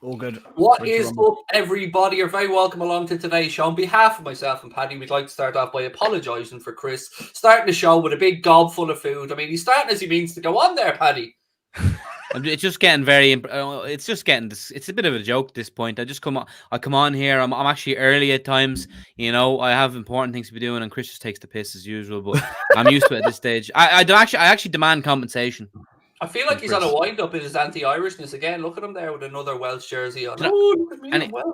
All good. What is up, everybody? You're very welcome along to today's show. On behalf of myself and Paddy, we'd like to start off by apologising for Chris starting the show with a big gob full of food. I mean, he's starting as he means to go on there, Paddy. It's just getting it's a bit of a joke at this point. I come on here. I'm actually early at times. You know, I have important things to be doing, and Chris just takes the piss as usual. But I'm used to it at this stage. I actually demand compensation. I feel like he's on a wind-up in his anti-Irishness again. Look at him there with another Welsh jersey on.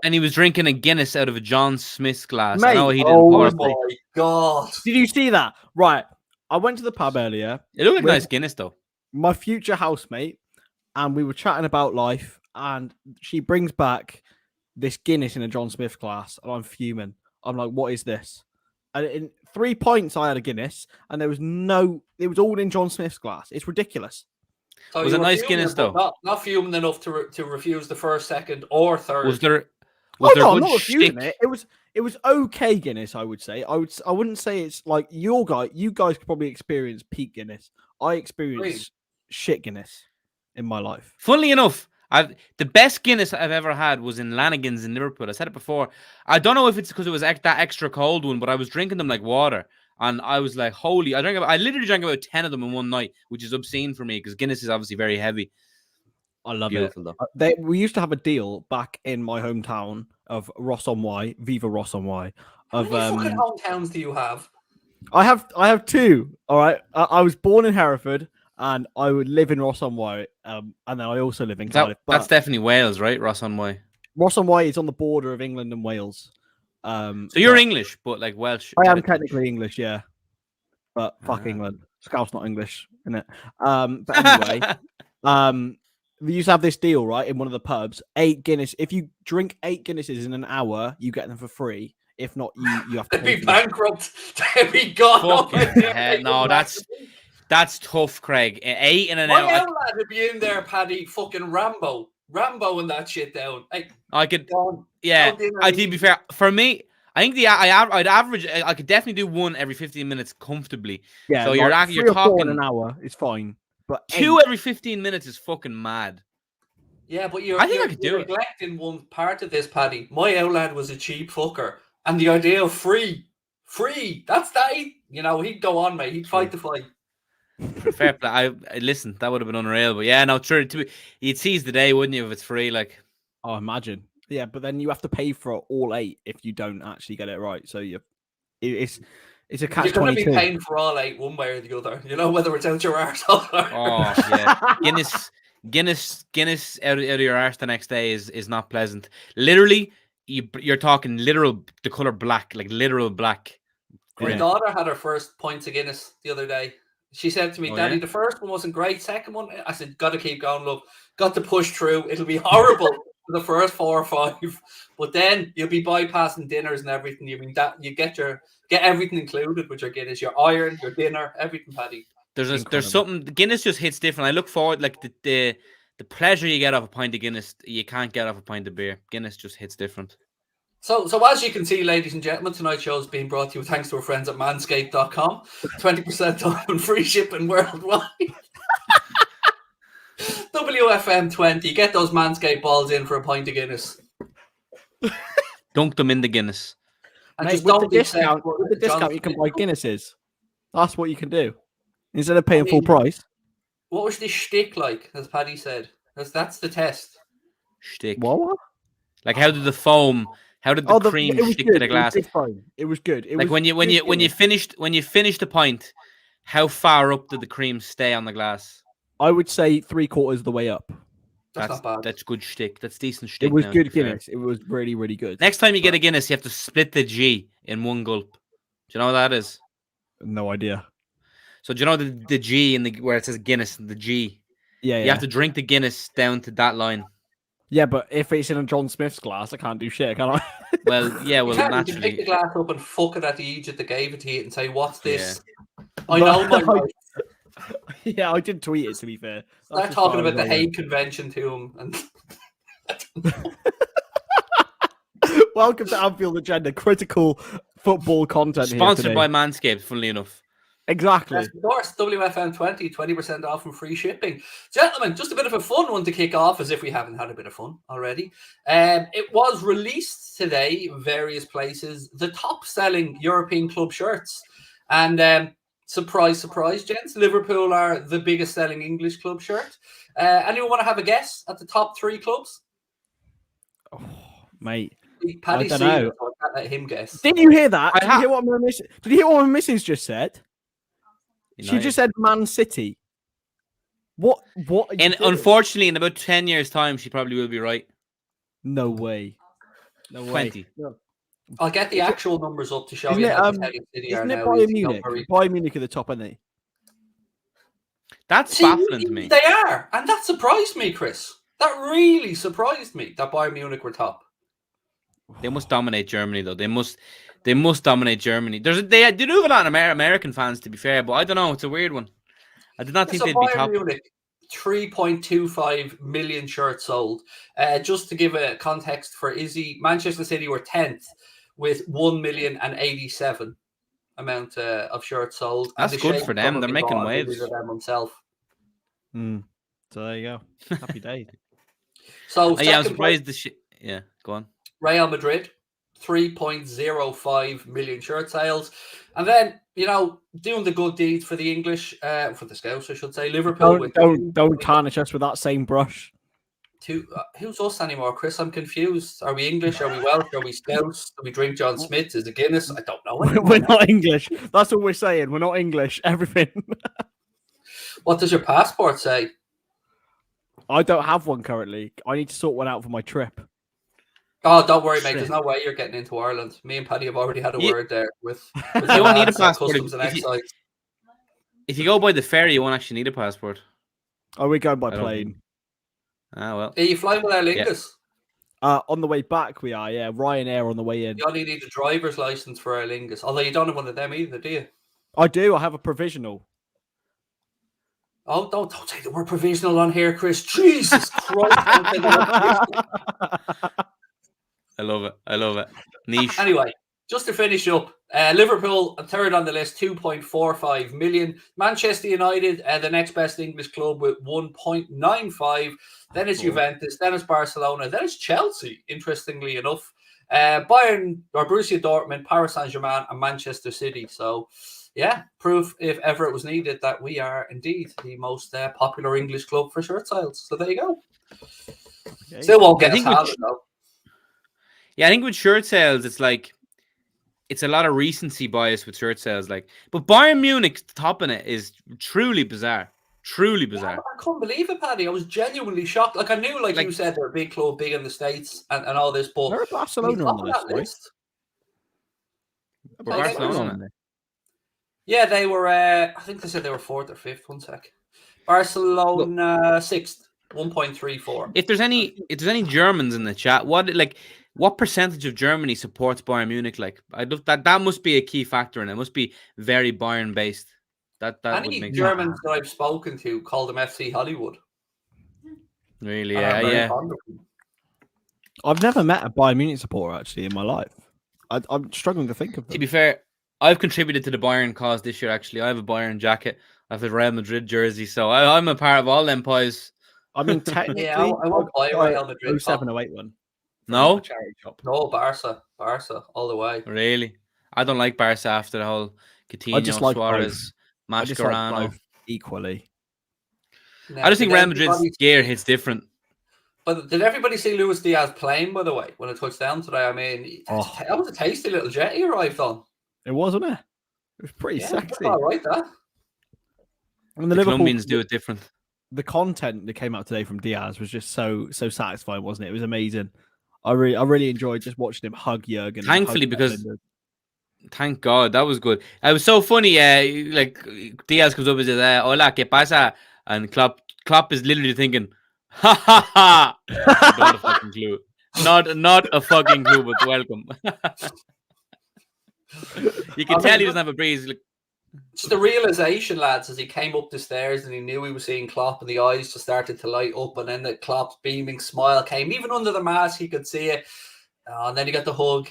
And he was drinking a Guinness out of a John Smith's glass. Mate, I know he didn't pour it. Oh my God. Did you see that? Right. I went to the pub earlier. It looked like nice Guinness, though. My future housemate, and we were chatting about life, and she brings back this Guinness in a John Smith glass, and I'm fuming. I'm like, what is this? And in 3 pints, I had a Guinness, and it was all in John Smith's glass. It's ridiculous. So was it nice Guinness, though? Not fuming enough to refuse the first, second, or third. Was there I'm not refusing it. It was okay Guinness, I would say. I wouldn't say it's like you guys could probably experience peak Guinness. I experienced shit Guinness in my life. Funnily enough, the best Guinness I've ever had was in Lanigan's in Liverpool. I said it before. I don't know if it's because it was that extra cold one, but I was drinking them like water. And I was like, I literally drank about 10 of them in one night, which is obscene for me because Guinness is obviously very heavy. I love it. We used to have a deal back in my hometown of Ross on Wye, Viva Ross on Wye. How many fucking hometowns do you have? I have two. All right. I was born in Hereford and I would live in Ross on Wye. And then I also live in Cardiff. That's definitely Wales, right? Ross on Wye. Ross on Wye is on the border of England and Wales. So you're English, but like Welsh. I am technically English, yeah. But fuck England. Scout's not English, isn't it? But anyway, we used to have this deal, right, in one of the pubs. 8 Guinness. If you drink 8 Guinnesses in an hour, you get them for free. If not, you have to be bankrupt. They'd be gone. No, that's tough, Craig. 8 in an hour. My lad would be in there, Paddy. Fucking Rambo and that shit down. I could, yeah. I to be fair, for me, I think I'd average. I could definitely do one every 15 minutes comfortably. Yeah, so like you're talking an hour. It's fine, but 2 every 15 minutes is fucking mad. Yeah, but you're neglecting one part of this, Paddy. My old lad was a cheap fucker, and the idea of free. That's that. You know, he'd go on, mate. He'd fight the fight. Fair play. I listen. That would have been unreal, but yeah, no, true. You'd seize the day, wouldn't you, if it's free? Like, oh, imagine. Yeah, but then you have to pay for all 8 if you don't actually get it right. So it's a catch-22. You're going to be paying for all 8 one way or the other. You know, whether it's out your arse or oh yeah, Guinness out of your arse the next day is not pleasant. Literally, you're talking literal the color black, like literal black. My daughter had her first pints of Guinness the other day. She said to me, Daddy, the first one wasn't great. Second one, I said, got to keep going, look. Got to push through. It'll be horrible for the first 4 or 5. But then you'll be bypassing dinners and everything. You mean that you get everything included with your Guinness, your iron, your dinner, everything, Paddy. There's something Guinness just hits different. I look forward like the pleasure you get off a pint of Guinness, you can't get off a pint of beer. Guinness just hits different. So as you can see, ladies and gentlemen, tonight's show is being brought to you thanks to our friends at manscaped.com. 20% off and free shipping worldwide. WFM 20. Get those Manscaped balls in for a pint of Guinness. Dunk them in the Guinness. And mate, with the discount, you can buy Guinnesses. That's what you can do. Instead of paying full price. What was the shtick like, as Paddy said? That's the test. Shtick. What? Like how did the cream stick to the glass? It was good. When you finished the pint, how far up did the cream stay on the glass? I would say 3/4 of the way up. That's not bad. That's good shtick. That's decent shtick. It was good Guinness. It was really, really good. Next time you get a Guinness, you have to split the G in one gulp. Do you know what that is? No idea. So do you know the G in where it says Guinness, the G? Yeah. You have to drink the Guinness down to that line. Yeah, but if it's in a John Smith's glass, I can't do shit, can I? Well, yeah, naturally. You can pick the glass up and fuck it at the Egypt that gave it to you and say, what's this? Yeah. I know my life. Yeah, I did tweet it, to be fair. Start talking about the Hague Convention to him. And welcome to Anfield Agenda, critical football content. Sponsored by Manscaped, funnily enough. Exactly. Yes, of course, WFM20, 20% off and free shipping. Gentlemen, just a bit of a fun one to kick off, as if we haven't had a bit of fun already. It was released today in various places, the top-selling European club shirts. And surprise, surprise, gents, Liverpool are the biggest selling English club shirt. Anyone want to have a guess at the top 3 clubs? Oh, mate. Paddy I don't C, know. so I can't let him guess. Did you hear that? Did you hear what my missus just said? United. She just said Man City. What? And unfortunately, in about 10 years' time, she probably will be right. No way. No 20. way. No. I'll get the actual numbers up to show Isn't you it, how pathetic City are isn't it now. Bayern Munich? Bayern Munich at the top, aren't they? That's baffling to me. They are, and that surprised me, Chris. That really surprised me that Bayern Munich were top. They must dominate Germany, though. They must dominate Germany. They do have a lot of American fans, to be fair, but I don't know. It's a weird one. I did not think they'd be top. Munich, 3.25 million shirts sold. Just to give a context for Izzy, Manchester City were 10th with 1,087,000 amount of shirts sold. That's good for them. They're making waves. Them himself. So there you go. Happy days. So yeah, I'm surprised Yeah, go on. Real Madrid, 3.05 million shirt sales. And then, doing the good deeds for the English, for the Scouts, I should say, Liverpool. Don't tarnish us with that same brush. Who's us anymore, Chris? I'm confused. Are we English? Are we Welsh? Are we Scouts? Do we drink John Smith's? Is it Guinness? I don't know. We're not English. That's all we're saying. We're not English. Everything. What does your passport say? I don't have one currently. I need to sort one out for my trip. Oh, don't worry, mate. There's no way you're getting into Ireland. Me and Paddy have already had a word there with you don't need a passport. Customs and excise. If you go by the ferry, you won't actually need a passport. Oh, we're going by plane. Ah, well. Are you flying with Aer Lingus? Yeah. On the way back, we are. Yeah, Ryanair on the way in. You only need a driver's license for Aer Lingus. Although you don't have one of them either, do you? I do. I have a provisional. Oh, don't say the word provisional on here, Chris. Jesus Christ. I love it. Niche. Anyway, just to finish up, Liverpool, third on the list, 2.45 million. Manchester United, the next best English club with 1.95. Then it's Juventus, then it's Barcelona, then it's Chelsea, interestingly enough. Bayern, or Borussia Dortmund, Paris Saint-Germain, and Manchester City. So, yeah, proof, if ever it was needed, that we are indeed the most popular English club for shirt sales. So there you go. Okay. Still won't get us handed, though. Yeah, I think with shirt sales, it's a lot of recency bias with shirt sales. But Bayern Munich topping it is truly bizarre. Truly bizarre. Yeah, I couldn't believe it, Paddy. I was genuinely shocked. I knew, like you said, they're a big club, big in the States and all this, but they're Barcelona on the list. Barcelona. Yeah, they were, I think they said they were 4th or 5th. 1 sec. Barcelona 6th, 1.34. If there's any Germans in the chat, what percentage of Germany supports Bayern Munich? That must be a key factor, and it must be very Bayern based. That would make Germans that I've spoken to call them FC Hollywood. Really? Yeah. I've never met a Bayern Munich supporter actually in my life. I'm struggling to think of them. To be fair, I've contributed to the Bayern cause this year. Actually, I have a Bayern jacket. I have a Real Madrid jersey, so I'm a part of all them pies. I mean, technically, I won't buy a Real Madrid 0708 one. No, charity shop. No, Barca, all the way. Really? I don't like Barca after the whole Coutinho, Suarez, Mascherano. Equally. No, I just think Real Madrid's gear hits different. But did everybody see Luis Diaz playing, by the way, when it touched down today? I mean, that was a tasty little jet he arrived on. It was, wasn't it? It was pretty sexy. All right, that. And the Colombians do it different. The content that came out today from Diaz was just so satisfying, wasn't it? It was amazing. I really enjoyed just watching him hug Jurgen. Thankfully, because thank God that was good. It was so funny. Diaz comes up and says, "Hola, ¿qué pasa?" And Klopp is literally thinking, "Ha ha ha!" Not a fucking clue. Not a fucking clue, but welcome. You can tell he doesn't have a breeze. Just the realization, lads, as he came up the stairs and he knew he was seeing Klopp, and the eyes just started to light up, and then the Klopp's beaming smile came. Even under the mask, he could see it. And then he got the hug.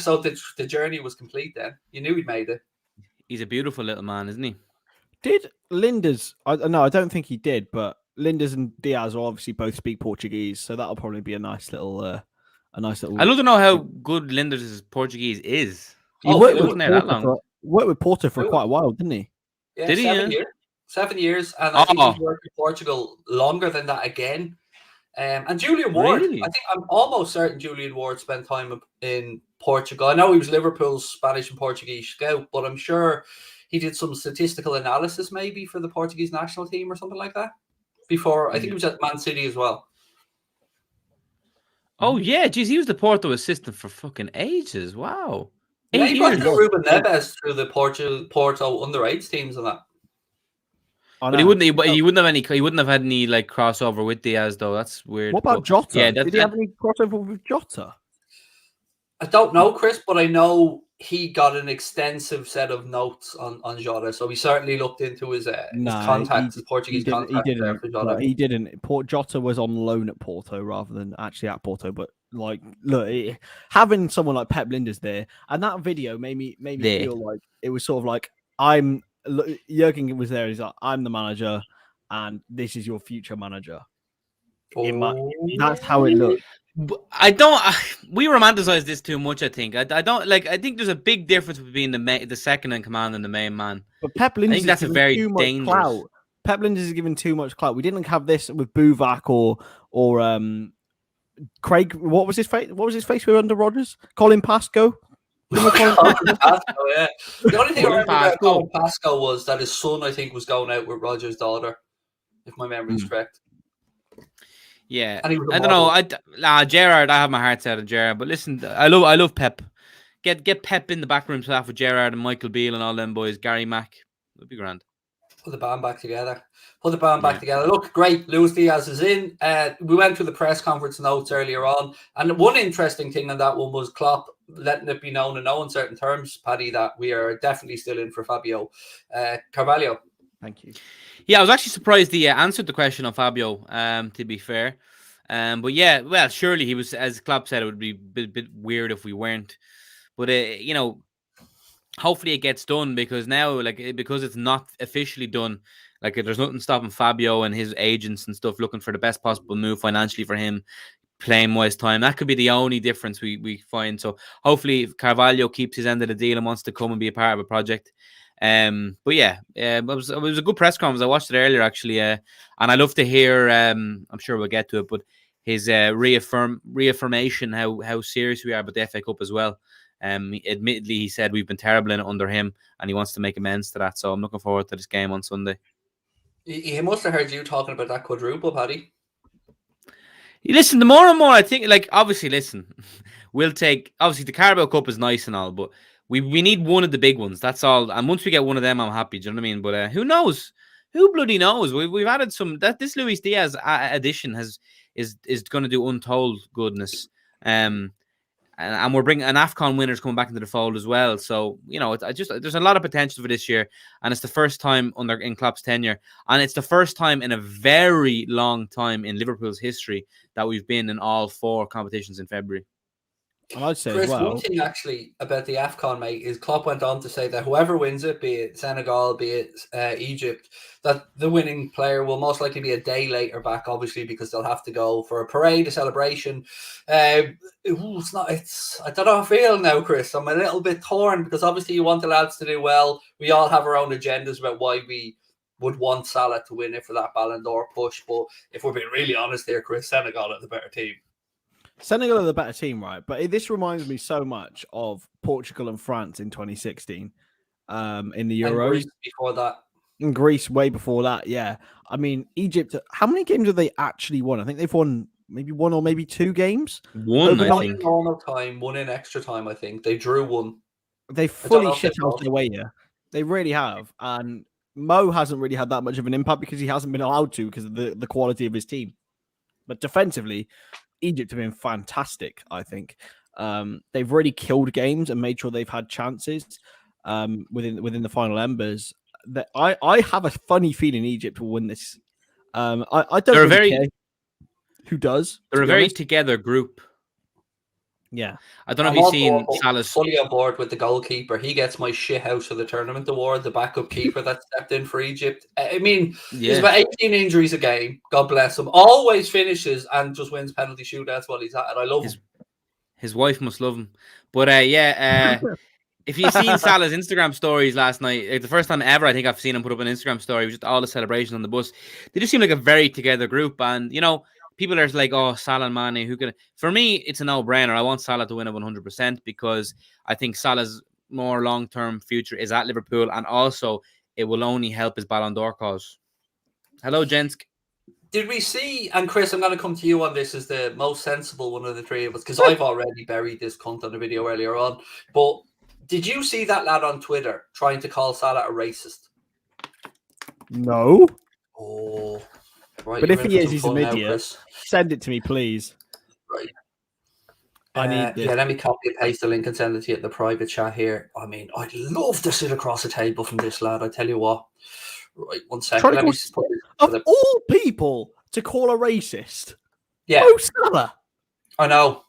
So the journey was complete then. You knew he'd made it. He's a beautiful little man, isn't he? Did Linda's? No, I don't think he did. But Linda's and Diaz obviously both speak Portuguese, so that'll probably be a nice little. I love to know how good Linda's Portuguese is. He Oh, worked with wasn't there that long. Porto for quite a while, didn't he? Yeah, Did he? 7 Yeah? years. 7 years, and I think he's worked in Portugal longer than that again. And Julian Ward, Really? I think I'm almost certain Julian Ward spent time in Portugal. I know he was Liverpool's Spanish and Portuguese scout, but I'm sure he did some statistical analysis maybe for the Portuguese national team or something like that. Before, I think he was at Man City as well. Oh yeah, geez, he was the Porto assistant for fucking ages. Wow. Yeah, 8 he brought years. through Ruben Neves through the Porto under-8s teams and that. But he wouldn't have had any like crossover with Diaz though. That's weird. What about Jota? Yeah, did he have any crossover with Jota? I don't know, Chris, but I know he got an extensive set of notes on Jota, so he certainly looked into his contacts, his Portuguese contacts. He didn't. Jota was on loan at Porto rather than actually at Porto. But like, look, having someone like Pep Linders there, and that video made me feel like it was sort of like Jurgen was there. He's like, I'm the manager, and this is your future manager. That's how it looked. We romanticize this too much. I think. I don't like. I think there's a big difference between the second in command and the main man. But Pep Linders, I think that's a very dangerous. Clout. Pep Linders is given too much clout. We didn't have this with Buvac or Craig. What was his face? What was his face? We were under Rodgers. Colin Pascoe. Colin Pascoe, yeah. The only thing I remember about Colin Pascoe was that his son, I think, was going out with Rodgers' daughter, if my memory is correct. Yeah, I don't know. Gerrard, I have my heart set on Gerrard, but listen, I love Pep. Get Pep in the backroom staff with Gerrard and Michael Beale and all them boys. Gary Mack, it'd be grand. Put the band back together. Look, great. Luis Diaz is in. We went through the press conference notes earlier on, and one interesting thing on that one was Klopp letting it be known in no uncertain terms, Paddy, that we are definitely still in for Fabio Carvalho. Thank you. Yeah, I was actually surprised he answered the question on Fabio, to be fair. But yeah, well, surely he was, as Klopp said, it would be a bit weird if we weren't. But, hopefully it gets done because now, because it's not officially done, there's nothing stopping Fabio and his agents and stuff looking for the best possible move financially for him, playing wise time. That could be the only difference we find. So hopefully Carvalho keeps his end of the deal and wants to come and be a part of a project. But yeah, it was a good press conference. I watched it earlier actually, and I love to hear. I'm sure we'll get to it, but his reaffirmation how serious we are about the FA Cup as well. Admittedly, he said we've been terrible in it under him, and he wants to make amends to that. So I'm looking forward to this game on Sunday. He must have heard you talking about that quadruple, Paddy. Listen, the more and more I think, obviously, we'll take. Obviously, the Carabao Cup is nice and all, but we need one of the big ones. That's all. And once we get one of them, I'm happy. Do you know what I mean? But who knows? Who bloody knows? We've added some. This Luis Diaz addition is going to do untold goodness. And we're bringing an AFCON winners coming back into the fold as well. So there's a lot of potential for this year, and it's the first time in Klopp's tenure, and it's the first time in a very long time in Liverpool's history that we've been in all 4 competitions in February. And I'd say Chris, as well, one thing actually about the AFCON, mate, is Klopp went on to say that whoever wins it, be it Senegal, be it Egypt, that the winning player will most likely be a day later back, obviously, because they'll have to go for a parade, a celebration. I don't know how I feel now, Chris. I'm a little bit torn because obviously you want the lads to do well. We all have our own agendas about why we would want Salah to win it for that Ballon d'Or push. But if we're being really honest here, Chris, Senegal are the better team. Senegal are the better team, right? But this reminds me so much of Portugal and France in 2016 in the Euros. And Greece before that. In Greece, way before that, yeah. I mean, Egypt, how many games have they actually won? I think they've won maybe 1 or maybe 2 games. One, I think. In normal time, 1 in extra time, I think. They drew 1. They fully shit out their way here. They really have. And Mo hasn't really had that much of an impact because he hasn't been allowed to because of the quality of his team. But defensively, Egypt have been fantastic, I think. They've really killed games and made sure they've had chances within the final embers. That I have a funny feeling Egypt will win this. I don't really care who does. They're a very together group. Yeah. I don't know I'm if you've also seen Salah's. fully on board with the goalkeeper. He gets my shit house of the tournament award, the backup keeper that stepped in for Egypt. I mean, he's Yeah, about 18 injuries a game. God bless him. Always finishes and just wins penalty shootouts while he's at it. I love him. his wife must love him. But if you've seen Salah's Instagram stories last night, like the first time ever I think I've seen him put up an Instagram story, with just all the celebration on the bus. They just seem like a very together group. And, you know, people are like, oh, Salah and Mane, who can... For me, it's a no-brainer. I want Salah to win it 100% because I think Salah's more long-term future is at Liverpool, and also it will only help his Ballon d'Or cause. Hello, gents. Did we see, and Chris, I'm going to come to you on this as the most sensible one of the three of us, because I've already buried this cunt on the video earlier on, but did you see that lad on Twitter trying to call Salah a racist? No. Oh, right. But if he is, he's an idiot. Chris. Send it to me, please. Right. I need this. Yeah, let me copy and paste the link and send it to you at the private chat here. I mean, I'd love to sit across the table from this lad. I tell you what. Right, 1 second. Let me put it of all people to call a racist. Yeah. Oh, Salah. I know.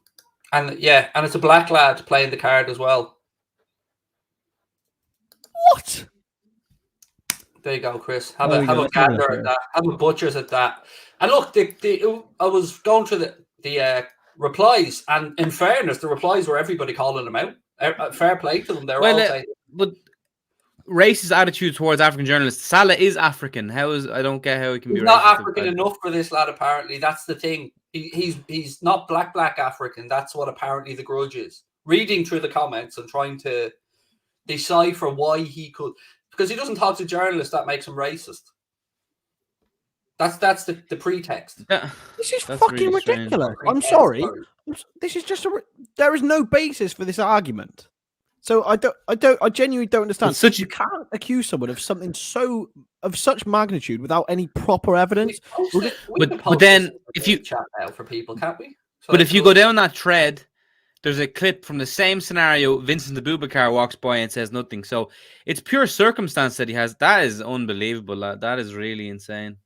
And yeah, and it's a black lad playing the card as well. What? There you go, Chris. Have a gander at that. Have a butchers at that. And look, I was going through the replies, and in fairness, the replies were everybody calling them out. Fair play to them. They're all saying. But racist attitude towards African journalists. Salah is African. I don't get how he can be. He's not African enough for this lad. Apparently, that's the thing. He's not black African. That's what apparently the grudge is. Reading through the comments and trying to decipher why he could. Because he doesn't talk to journalists, that makes him racist. That's the pretext. This is fucking really ridiculous. I'm sorry. This is just there is no basis for this argument. So I genuinely don't understand. You can't accuse someone of something of such magnitude without any proper evidence. But then if you chat out for people, can't we? But if you go down that thread, there's a clip from the same scenario. Vincent de Boubacar walks by and says nothing. So it's pure circumstance that he has. That is unbelievable. That is really insane.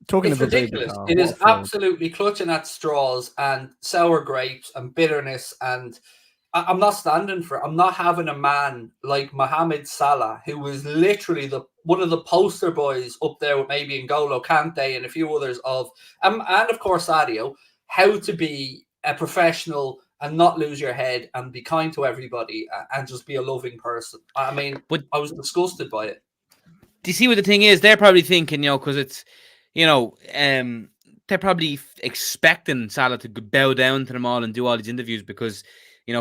It's ridiculous. It is absolutely clutching at straws and sour grapes and bitterness. And I'm not standing for it. I'm not having a man like Mohamed Salah, who was literally one of the poster boys up there with maybe N'Golo Kante and a few others and of course Sadio, how to be a professional and not lose your head and be kind to everybody and just be a loving person. I mean, but I was disgusted by it. Do you see what the thing is? They're probably thinking, because it's, they're probably expecting Salah to bow down to them all and do all these interviews because,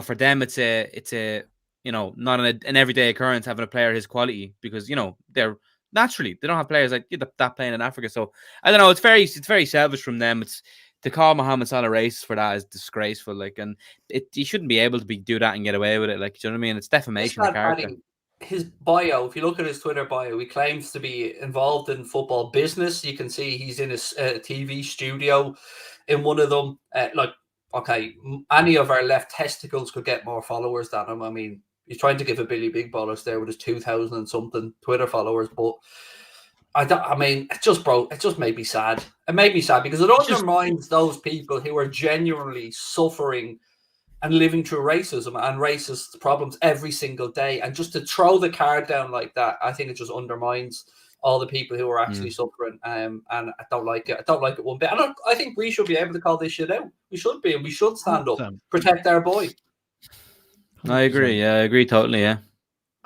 for them it's a not an everyday occurrence having a player his quality because, they're naturally, they don't have players like that playing in Africa. So I don't know. It's very selfish from them. To call Mohamed Salah racist for that is disgraceful. And you shouldn't be able to do that and get away with it. Like, do you know what I mean? It's defamation of character. His bio, if you look at his Twitter bio, he claims to be involved in football business. You can see he's in a TV studio in one of them. Okay, any of our left testicles could get more followers than him. I mean, he's trying to give a Billy Big Ballers there with his 2,000 and something Twitter followers, but it just made me sad. It made me sad because it undermines those people who are genuinely suffering and living through racism and racist problems every single day. And just to throw the card down like that, I think it just undermines all the people who are actually suffering. And I don't like it. I don't like it one bit. And I think we should be able to call this shit out. We should be, and we should stand up, protect our boy. 100%. I agree. Yeah, I agree totally. Yeah.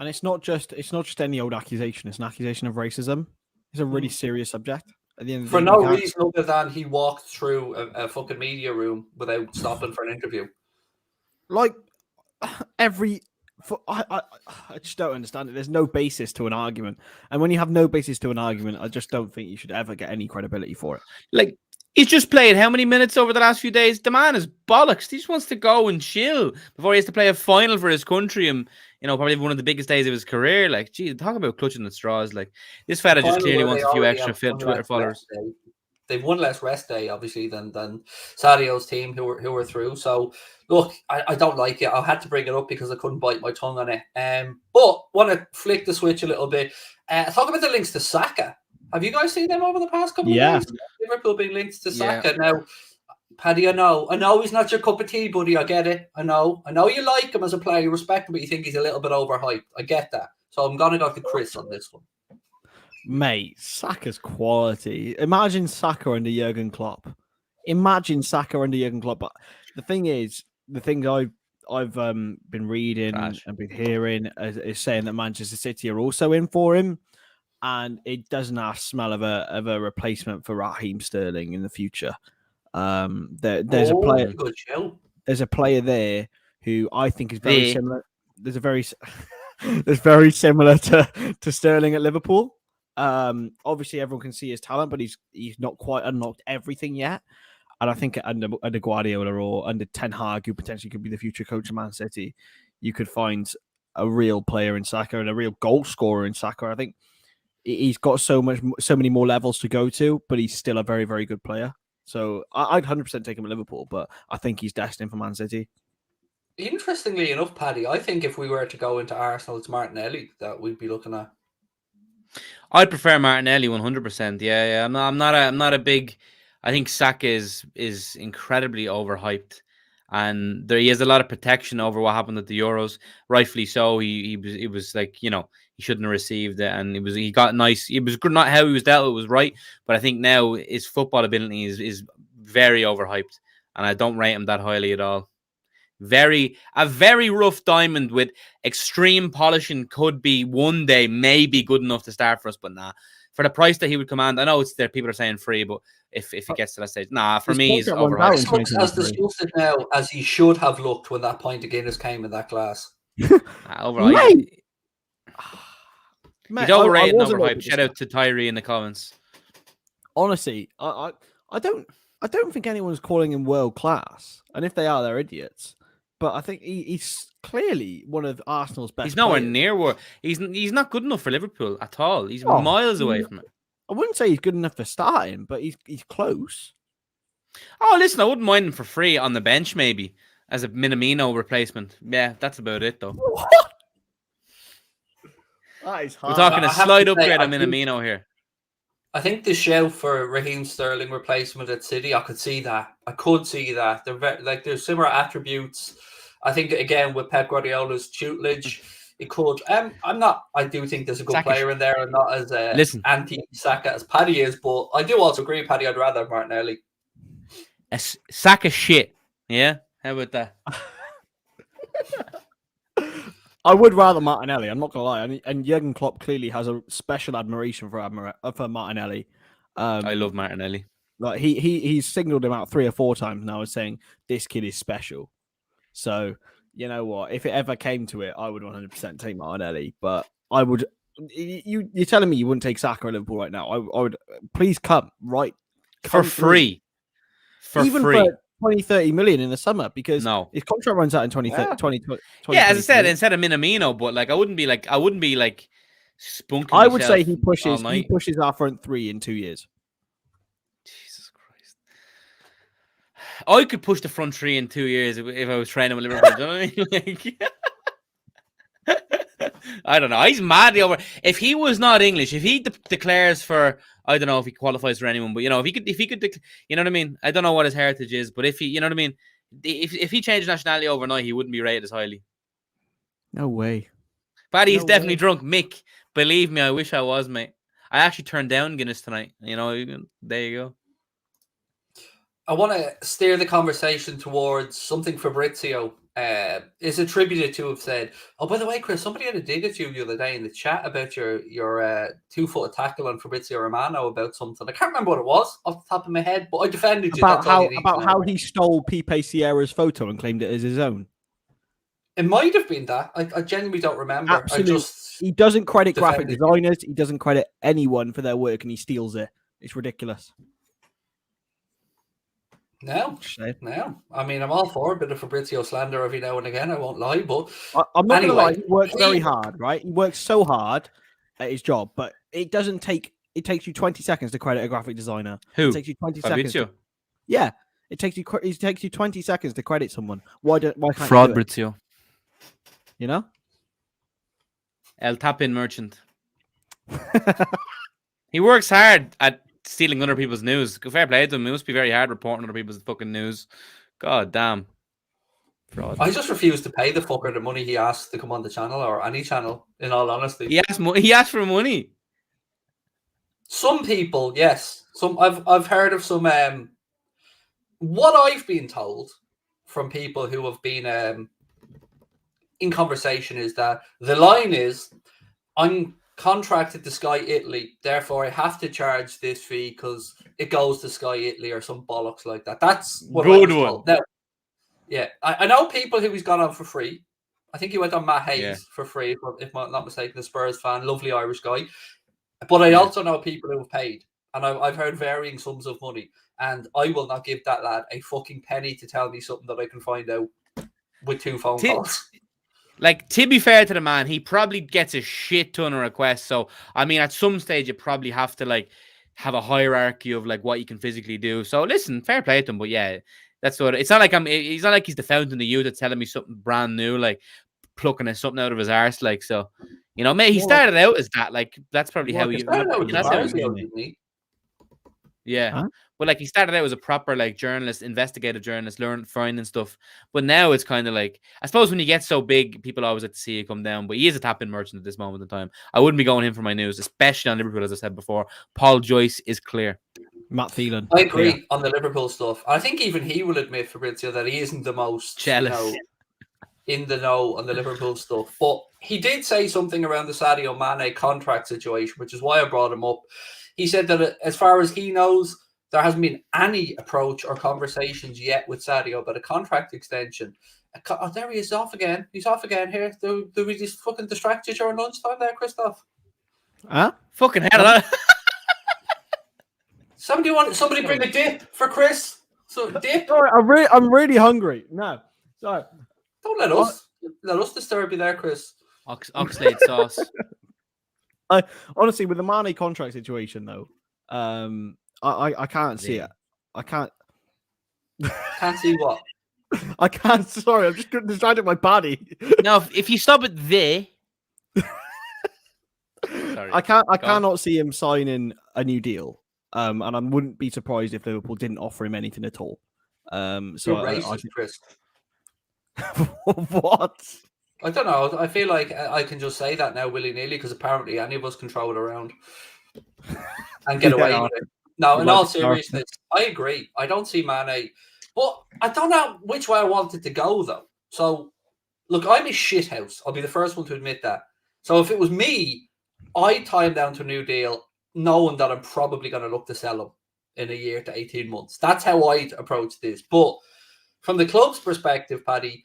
And it's not just any old accusation. It's an accusation of racism. It's a really serious subject. At the end of the day, no reason other than he walked through a fucking media room without stopping for an interview. Like I just don't understand it. There's no basis to an argument, and when you have no basis to an argument, I just don't think you should ever get any credibility for it. Like, he's just played how many minutes over the last few days? The man is bollocks. He just wants to go and chill before he has to play a final for his country and probably one of the biggest days of his career. Like, gee, talk about clutching at straws. Like, this fella just clearly wants a few extra Twitter followers. They've one less rest day, obviously, than Sadio's team who were through. So, look, I don't like it. I had to bring it up because I couldn't bite my tongue on it. But want to flick the switch a little bit. Talk about the links to Saka. Have you guys seen them over the past couple of days? Liverpool being linked to Saka. Now, Paddy, I know he's not your cup of tea, buddy. I get it. I know you like him as a player, you respect him, but you think he's a little bit overhyped. I get that. So I'm gonna go to Chris on this one. Mate, Saka's quality. Imagine Saka under Jurgen Klopp. But the thing is, the things I've been reading Trash. and been hearing is saying that Manchester City are also in for him, and it doesn't have smell of a replacement for Raheem Sterling in the future. There's a player. Good show. There's a player there who I think is very similar. There's very similar to Sterling at Liverpool. Obviously everyone can see his talent, but he's not quite unlocked everything yet. And I think under Guardiola or under Ten Hag, who potentially could be the future coach of Man City, you could find a real player in Saka and a real goal scorer in Saka. I think he's got so many more levels to go to, but he's still a very, very good player. So I'd 100% take him at Liverpool, but I think he's destined for Man City. Interestingly enough, Paddy, I think if we were to go into Arsenal, it's Martinelli that we'd be looking at. I'd prefer Martinelli 100%. Yeah. I'm not a big. I think Saka is incredibly overhyped, and he has a lot of protection over what happened at the Euros. Rightfully so. He was like, he shouldn't have received it, and he got nice. It was good. Not how he was dealt. It was right, but I think now his football ability is very overhyped, and I don't rate him that highly at all. A very rough diamond with extreme polishing could be one day maybe good enough to start for us, but nah. For the price that he would command, I know it's there. People are saying free, but if he gets to that stage, nah. For me, he's overhyped. He looks as disgusted now as he should have looked when that pint of Guinness came in that glass. Overhyped. He's overrated and overhyped. Shout out to Tyree in the comments. Honestly, I don't think anyone's calling him world class, and if they are, they're idiots. But I think he's clearly one of Arsenal's best. He's nowhere players. near where he's not good enough for Liverpool at all. He's miles away from it. I wouldn't say he's good enough for starting, but he's close. Oh, listen, I wouldn't mind him for free on the bench, maybe as a Minamino replacement. Yeah, that's about it, though. What? That is hard. We're talking a slight upgrade on Minamino here. I think the shout for Raheem Sterling replacement at City, I could see that. They're there's similar attributes. I think again with Pep Guardiola's tutelage, it could. I do think there's a good player in there, and not as anti-Saka as Paddy is. But I do also agree, Paddy. I'd rather have Martinelli. Saka shit. Yeah, how about that? I would rather Martinelli. I'm not gonna lie, and Jurgen Klopp clearly has a special admiration for Martinelli. I love Martinelli. Like he's singled him out 3 or 4 times now, as saying this kid is special. So you know what? If it ever came to it, I would 100% take Martinelli. But I would. You're telling me you wouldn't take Saka at Liverpool right now? I would. Please come for free. For 20, 30 million in the summer because his contract runs out in 2020. Yeah, as I said, instead of Minamino, but like I wouldn't be like spunking. I would say he pushes our front 3 in 2 years. Jesus Christ. I could push the front 3 in 2 years if I was training with Liverpool. Do you know what I mean? I don't know. He's madly over. If he was not English, if he declares for, I don't know if he qualifies for anyone, but if he could, you know what I mean? I don't know what his heritage is, but if he, you know what I mean? If he changed nationality overnight, he wouldn't be rated as highly. No way. Paddy, he's definitely drunk. Mick, believe me, I wish I was, mate. I actually turned down Guinness tonight. There you go. I want to steer the conversation towards something Fabrizio is attributed to have said. Oh, by the way, Chris, somebody had a dig at you the other day in the chat about your 2-foot tackle on Fabrizio Romano about something. I can't remember what it was off the top of my head, but I defended you. About how he stole Pipe Sierra's photo and claimed it as his own. It might have been that. I genuinely don't remember. Absolutely. He doesn't credit graphic designers. He doesn't credit anyone for their work, and he steals it. It's ridiculous. No. I mean, I'm all for a bit of Fabrizio slander every now and again. I won't lie, but I'm not going to lie. He works very hard, right? He works so hard at his job, but it doesn't take. It takes you 20 seconds to credit a graphic designer. Who? It takes you 20 Fabrizio? seconds. Yeah, it takes you 20 seconds to credit someone. Why can't Fabrizio? You know? El Tap-in Merchant. He works hard at stealing other people's news. Fair play to them. It must be very hard reporting other people's fucking news. God damn. Fraud. I just refuse to pay the fucker the money he asked to come on the channel or any channel, in all honesty. He asked for money. Some people, yes. I've heard of some what I've been told from people who have been in conversation is that the line is, I'm contracted to Sky Italy, therefore I have to charge this fee because it goes to Sky Italy or some bollocks like that. That's what I was told. Now, yeah, I know people who he's gone on for free. I think he went on Matt Hayes for free, if I'm not mistaken, a Spurs fan, lovely Irish guy. But I also know people who have paid, and I've heard varying sums of money, and I will not give that lad a fucking penny to tell me something that I can find out with 2 phone calls. Like, to be fair to the man, he probably gets a shit ton of requests. So, I mean, at some stage, you probably have to, like, have a hierarchy of, like, what you can physically do. So, listen, fair play to him. But, yeah, that's what... It's not like he's not like he's the fountain of youth that's telling me something brand new, like, plucking something out of his arse. Like, so, you know, mate, he started out as that. Like, that's probably how he... Yeah. Huh? But like he started out as a proper like journalist, investigative journalist, finding stuff. But now it's kind of like, I suppose when you get so big, people always like to see you come down. But he is a tap-in merchant at this moment in time. I wouldn't be going him for my news, especially on Liverpool, as I said before. Paul Joyce is clear. Matt Thielen. I agree on the Liverpool stuff. I think even he will admit, Fabrizio, that he isn't the most jealous, in the know on the Liverpool stuff. But he did say something around the Sadio Mane contract situation, which is why I brought him up. He said that as far as he knows, there hasn't been any approach or conversations yet with Sadio about a contract extension. Oh, there he is off again. He's off again here. Do we just fucking distract you during lunchtime there, Christoph? Huh? Fucking hell. Somebody bring a dip for Chris. So dip. Sorry, I'm really hungry. No. Sorry. Don't let us disturb you there, Chris. Oxlade sauce. Honestly, with the Mane contract situation though, I can't see it. I can't. Can't see what? I can't. Sorry, I'm just distracted by Paddy. No, if you stop it there. Sorry. I cannot see him signing a new deal. And I wouldn't be surprised if Liverpool didn't offer him anything at all. So you're racist, Chris. What? I don't know. I feel like I can just say that now willy-nilly because apparently any of us can throw it around and get away with it. No, in all seriousness, I agree. I don't see Mane, but I don't know which way I wanted to go though. So, look, I'm a shithouse. I'll be the first one to admit that. So if it was me, I'd tie him down to a new deal, knowing that I'm probably going to look to sell him in a year to 18 months. That's how I'd approach this. But from the club's perspective, Paddy,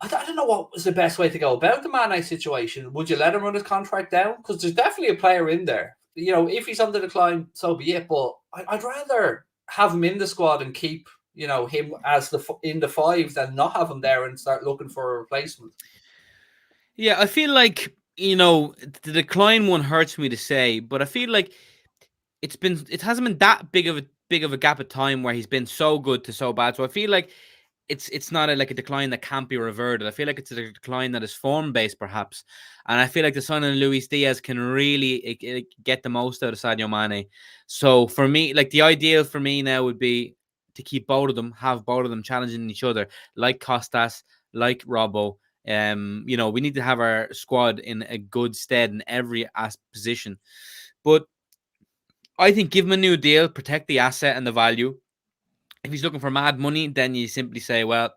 I don't know what was the best way to go about the Mane situation. Would you let him run his contract down? Because there's definitely a player in there. You know, if he's on the decline, so be it. But I'd rather have him in the squad and keep, you know, him as in the 5 than not have him there and start looking for a replacement. Yeah, I feel like, you know, the decline one hurts me to say, but I feel like it hasn't been that big of a gap of time where he's been so good to so bad. So I feel like it's not like a decline that can't be reverted. I feel like it's a decline that is form based, perhaps. And I feel like the son of Luis Diaz can really get the most out of Sadio Mane. So for me, like the ideal for me now would be to keep both of them, have both of them challenging each other, like Costas, like Robbo. You know, we need to have our squad in a good stead in every position. But I think give him a new deal, protect the asset and the value. If he's looking for mad money, then you simply say, well,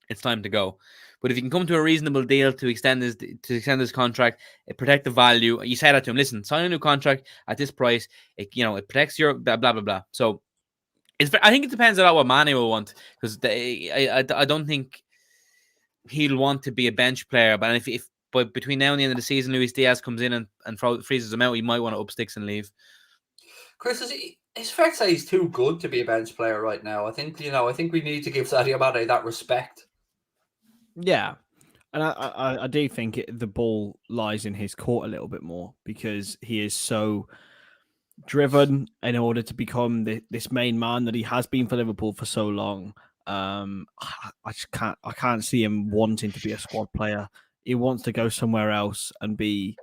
it's time to go. But if you can come to a reasonable deal to extend his contract, protect the value, you say that to him, listen, sign a new contract at this price, it protects your blah, blah, blah, blah. So I think it depends a lot what Mane will want, because I don't think he'll want to be a bench player. But but between now and the end of the season, Luis Diaz comes in and freezes him out, he might want to up sticks and leave. Chris, it's fair to say he's too good to be a bench player right now. I think we need to give Sadio Mane that respect. Yeah, and I do think the ball lies in his court a little bit more because he is so driven in order to become this main man that he has been for Liverpool for so long. I can't see him wanting to be a squad player. He wants to go somewhere else and be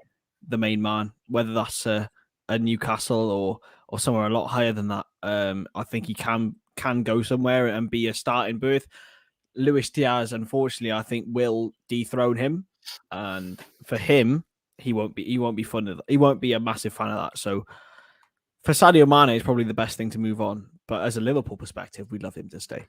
the main man, whether that's a a Newcastle or somewhere a lot higher than that. I think he can go somewhere and be a starting berth. Luis Diaz, unfortunately, I think will dethrone him, and for him, he won't be fun of. He won't be a massive fan of that. So for Sadio Mane, it's probably the best thing to move on. But as a Liverpool perspective, we'd love him to stay.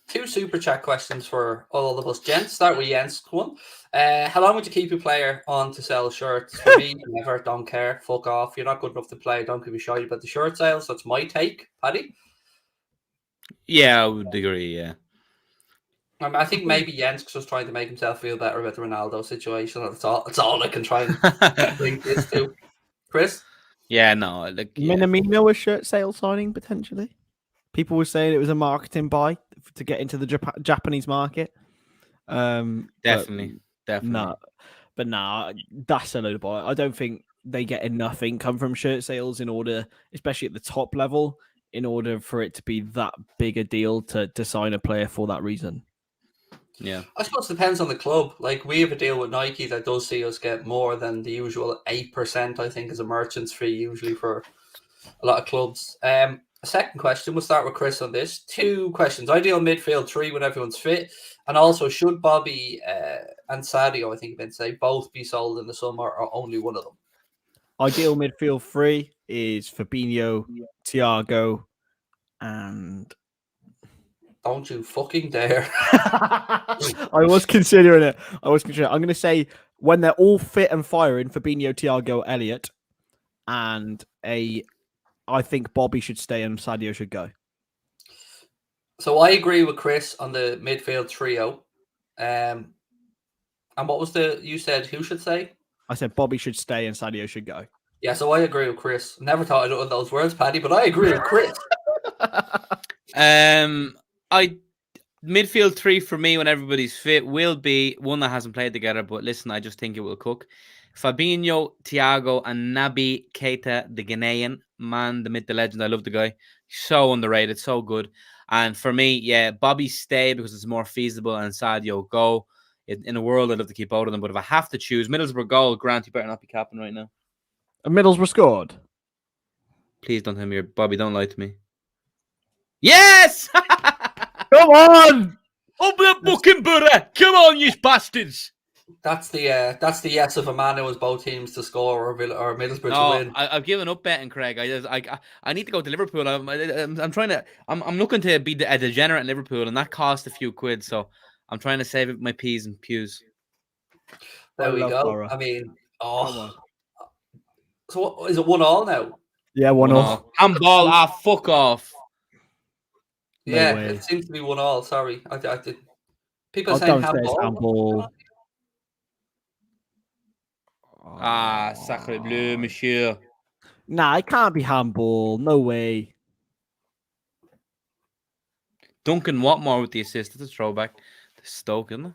2 super chat questions for all of us, gents. Start with Jens. One. How long would you keep a player on to sell shirts? For me, never. Don't care. Fuck off. You're not good enough to play. Don't give a shit about the shirt sales. That's my take. Paddy? Yeah, I would agree. Yeah. I think maybe Jens was just trying to make himself feel better about the Ronaldo situation. That's all I can try and link this to. Chris? Yeah, no. Like, yeah. Minamino a shirt sale signing potentially. People were saying it was a marketing buy to get into the Japanese market. Definitely. No, but that's a load of buy. I don't think they get enough income from shirt sales in order, especially at the top level, in order for it to be that big a deal to sign a player for that reason. Yeah, I suppose it depends on the club. Like, we have a deal with Nike that does see us get more than the usual 8%, I think, as a merchant's fee, usually for a lot of clubs. A second question, we'll start with Chris on this. 2 questions. Ideal midfield 3 when everyone's fit. And also, should Bobby and Sadio, I think you meant to say, both be sold in the summer or only one of them? Ideal midfield 3 is Fabinho, Thiago, and... Don't you fucking dare. I was considering it. I'm going to say when they're all fit and firing, Fabinho, Thiago, Elliott, and I think Bobby should stay and Sadio should go. So I agree with Chris on the midfield trio. And what was you said who should stay? I said Bobby should stay and Sadio should go. Yeah, so I agree with Chris. Never thought I'd utter those words, Paddy, but I agree with Chris. Midfield 3 for me when everybody's fit will be one that hasn't played together, but listen, I just think it will cook. Fabinho, Thiago, and Naby Keita, the Ghanaian man, the myth, the legend. I love the guy. So underrated, so good. And for me, yeah, Bobby stay because it's more feasible, and Sadio go. In a world, I'd love to keep both of them, but if I have to choose, Middlesbrough goal, Grant, you better not be capping right now. And Middlesbrough scored? Please don't tell me Bobby, don't lie to me. Yes! Come on! Up the fucking butter! Come on, you bastards! That's the yes of a man who was both teams to score or Middlesbrough to win. I've given up betting, Craig. I need to go to Liverpool. I'm looking to be a degenerate in Liverpool, and that cost a few quid. So I'm trying to save my P's and pews. There we go. Borough. I mean, so what, is it 1-1 now? Yeah, 1-1. Handball. Fuck off. No way. It seems to be 1-1. Sorry, I did. People saying handball. Sacre bleu, monsieur. Nah, it can't be handball. No way. Duncan Watmore with the assist. That's a throwback to Stoke, isn't it?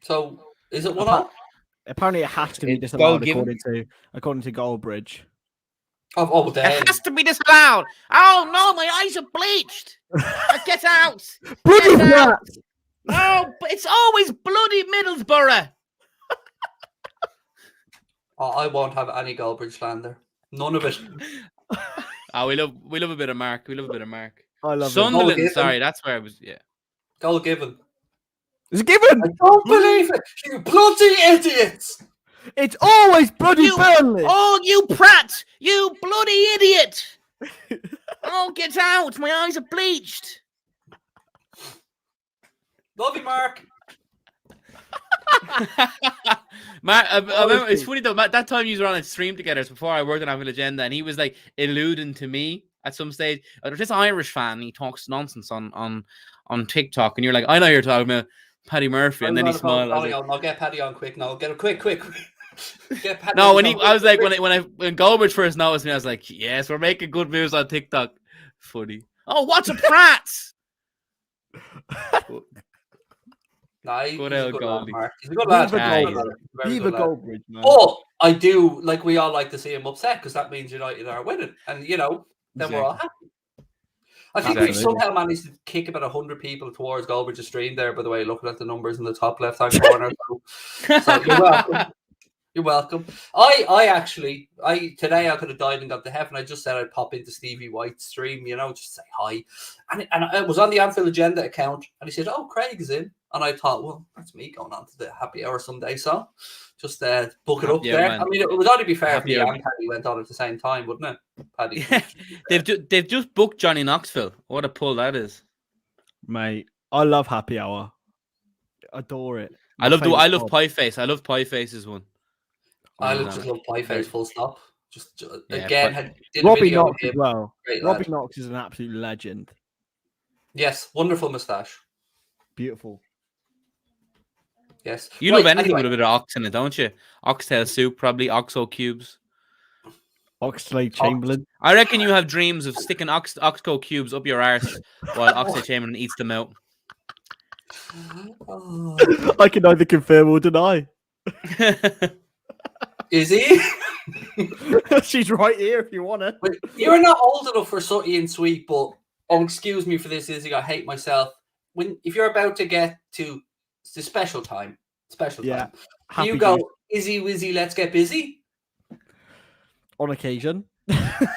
So, is it 1-1? Apparently, it has to be disallowed according to Goldbridge. Oh, damn. It has to be disallowed. Oh, no, my eyes are bleached. Get out. Bloody rat. Oh, but it's always bloody Middlesbrough. I won't have any Goldbridge slander. None of it. We love a bit of Mark. I love Sunderland. Sorry, that's where I was. Yeah. Goal given. Is it given? I don't believe it. You bloody idiots. It's always bloody Burnley. Oh, you prat. You bloody idiot. Oh, get out. My eyes are bleached. Love you, Mark. Mark, I remember, it's funny though. That time you were on a stream together, it's before I worked on Anfield Agenda, and he was like alluding to me at some stage. There's this Irish fan, he talks nonsense on TikTok, and you're like, I know you're talking about Paddy Murphy, and then he smiled. I'll get Paddy on quick. No, get him quick. Get Paddy no, I was like, when Goldbridge first noticed me, I was like, yes, we're making good moves on TikTok. Funny. Oh, what's a prat? Nah, he's a good lad, Mark. He's a good Leave a Goldbridge, man. Oh, I do. Like, we all like to see him upset because that means United are winning, and then we're all happy. I think we've somehow managed to kick about 100 people towards Goldbridge's stream there. By the way, looking at the numbers in the top left-hand corner. So you're welcome. You're welcome. I today I could have died and got to heaven. I just said I'd pop into Stevie White's stream, just say hi. And it was on the Anfield Agenda account, and he said, "Oh, Craig is in." And I thought, well, that's me going on to the happy hour someday. So just book it up there. Man. I mean, it would only be fair if Happy me hour. and Paddy went on at the same time, wouldn't it? Paddy. They've just booked Johnny Knoxville. What a pull that is, mate. I love happy hour. Adore it. I love Pie Face. I love Pie Face's one. I just love Pie Face. Full stop. Just Yeah, again, did Robbie video Knox with as him. well. Great Robbie lad. Knox is an absolute legend. Yes, wonderful moustache. Beautiful. Yes. You love anything with a bit of ox in it, don't you? Oxtail soup, probably oxo cubes. Oxlade Chamberlain. I reckon you have dreams of sticking oxco cubes up your arse while Oxlade Chamberlain eats them out. Oh. I can neither confirm or deny. Is he? She's right here if you want it. You're not old enough for Sooty and Sweet, but excuse me for this, Izzy. I hate myself. If you're about to get to the special time, Yeah. you go, Izzy Wizzy, let's get busy. On occasion. I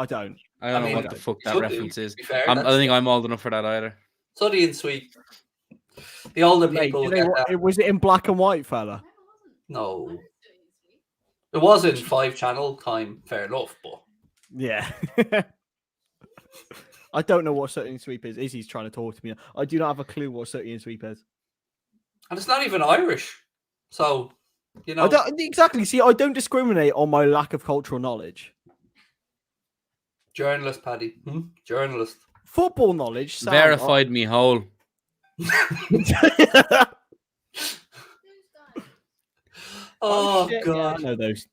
don't. I don't know mean, what the fuck that reference is. Fair, I think I'm old enough for that either. Sooty and Sweet. The older Mate, people you will know get what? that. Was it in black and white, fella? No. It was in 5-channel time, fair enough, but Yeah. I don't know what Sooty and Sweep is. Izzy's trying to talk to me. I do not have a clue what Sooty and Sweep is. and it's not even Irish. So, I don't exactly see. I don't discriminate on my lack of cultural knowledge. Journalist, Paddy. Journalist. Football knowledge. Sam, Verified me whole. Oh, shit, God. Yeah, I know those.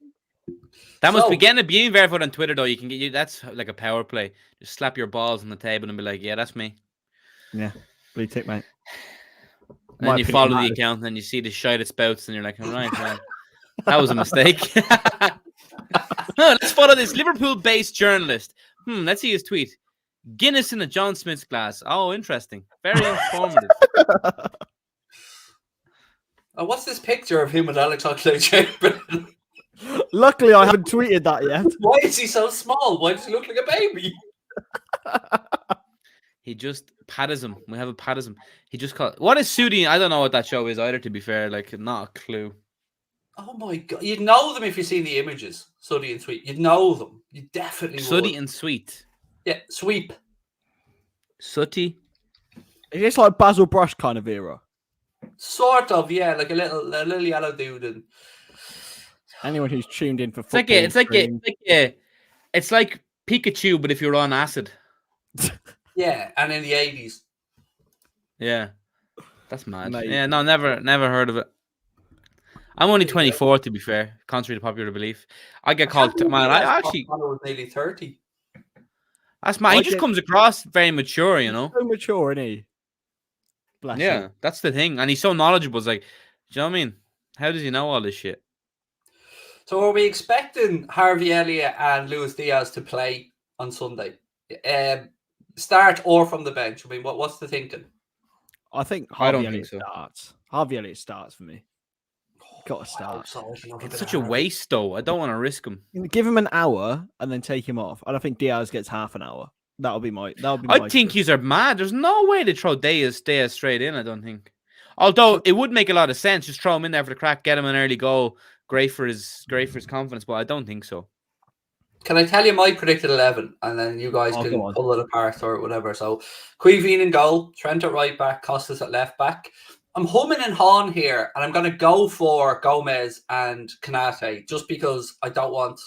That must be being verified on Twitter though. You can get that's like a power play. Just slap your balls on the table and be like, "Yeah, that's me." Yeah, blue tick, mate. And then you follow the account, and then you see the shite it spouts, and you're like, "All right, well, that was a mistake." Let's follow this Liverpool-based journalist. Let's see his tweet. Guinness in a John Smith's glass. Oh, interesting. Very informative. What's this picture of him with Alex Oxlade-Chamberlain? Luckily, I haven't tweeted that yet. Why is he so small? Why does he look like a baby? He just paddism. We have a paddism. He just called. What is Sooty? I don't know what that show is either. To be fair, like not a clue. Oh my God! You'd know them if you see the images. Sooty and Sweet. You'd know them. You definitely would. Sooty and Sweet. Yeah, Sweep. Sooty. It's like Basil Brush kind of era. Sort of, yeah, like a little yellow dude. And anyone who's tuned in for football, it's like Pikachu, but if you're on acid. Yeah, and in the 80s. Yeah, that's mad. Mate. Yeah, no, never heard of it. I'm only 24, to be fair, contrary to popular belief. I get called, man. I actually was nearly 30. That's mad. He just comes across very mature, you know. So mature, isn't he? Bless yeah, him. That's the thing, and he's so knowledgeable. It's like, do you know what I mean? How does he know all this shit? So, are we expecting Harvey Elliott and Luis Diaz to play on Sunday? Start or from the bench? I mean, what's the thinking? I think Harvey Elliott starts. Harvey Elliott starts for me. Got to start. It's such a waste, though. I don't want to risk him. Give him an hour and then take him off. And I think Diaz gets half an hour. That'll be my. I think he's mad. There's no way to throw Diaz straight in. I don't think. Although it would make a lot of sense, just throw him in there for the crack, get him an early goal. Great for his confidence, but I don't think so. Can I tell you my predicted 11, and then you guys can pull it apart or whatever? So, Queeveen in goal, Trent at right back, Costas at left back. I'm humming and hawing here, and I'm going to go for Gomez and Kanate just because I don't want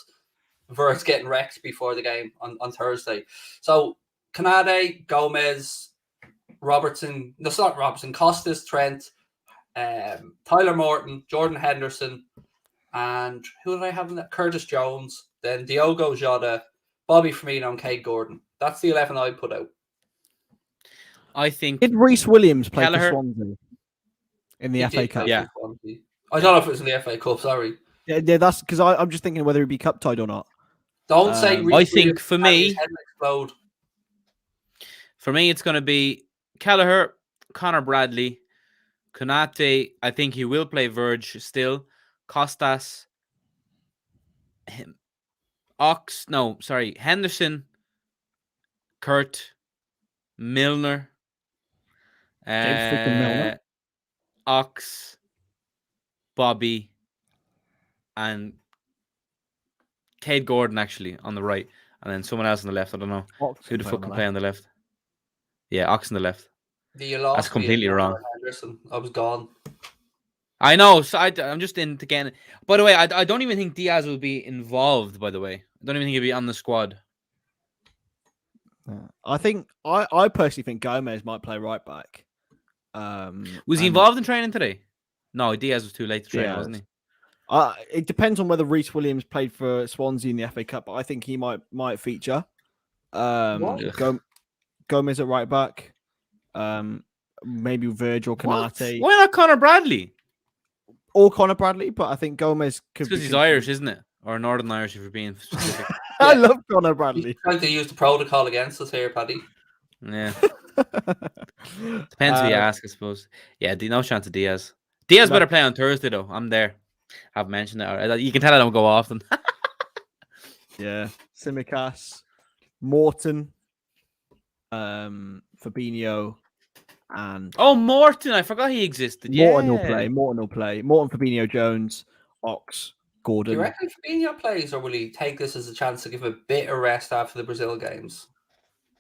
Verts getting wrecked before the game on Thursday. So, Kanate, Gomez, Robertson, no, it's not Robertson, Costas, Trent, Tyler Morton, Jordan Henderson, and who did I have in that? Curtis Jones, then Diogo Jota, Bobby Firmino, and Kate Gordon. That's the 11 I put out. I think. Did Reece Williams play for Swansea in the FA Cup? Yeah. I don't know if it was in the FA Cup, sorry. Yeah, that's because I'm just thinking whether he'd be cup tied or not. Don't say Reece I think for me, explode. For me, it's going to be Kelleher, Connor Bradley, Konate, I think he will play Verge still. Costas, Henderson, Kurt, Milner, James freaking Milner. Ox, Bobby, and Cade Gordon actually on the right, and then someone else on the left. I don't know who the fuck can play on the left. Yeah, Ox on the left. You lost That's completely wrong. Henderson. I was gone. I know. So I'm just in again. By the way, I don't even think Diaz will be involved. By the way, I don't even think he'll be on the squad. I think I personally think Gomez might play right back. Was he involved in training today? No, Diaz was too late to train, wasn't he? It depends on whether Reece Williams played for Swansea in the FA Cup, but I think he might feature. Gomez at right back. Maybe Verge or Konate. Why not Connor Bradley? Or Connor Bradley, but I think Gomez could. Because he's Irish, isn't it? Or Northern Irish, if you're being specific. I love Connor Bradley. He's trying to use the protocol against us here, Paddy. Yeah. Depends who you ask, I suppose. Yeah, no chance of Diaz. Diaz better play on Thursday, though. I'm there. I've mentioned it. You can tell I don't go often. Yeah. Tsimikas, Morton, Fabinho, and Morton. I forgot he existed. Morton will play. Morton, Fabinho, Jones, Ox, Gordon. Do you reckon Fabinho plays, or will he take this as a chance to give a bit of rest after the Brazil games?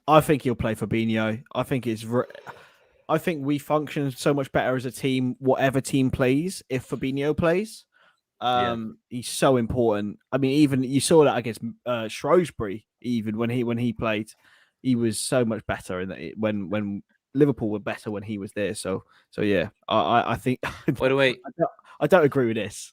I think he'll play Fabinho. I think we function so much better as a team, whatever team plays, if Fabinho plays. He's so important. I mean, even you saw that against Shrewsbury, even when he played, he was so much better when Liverpool were better when he was there. So yeah, I think. By the way, I don't agree with this.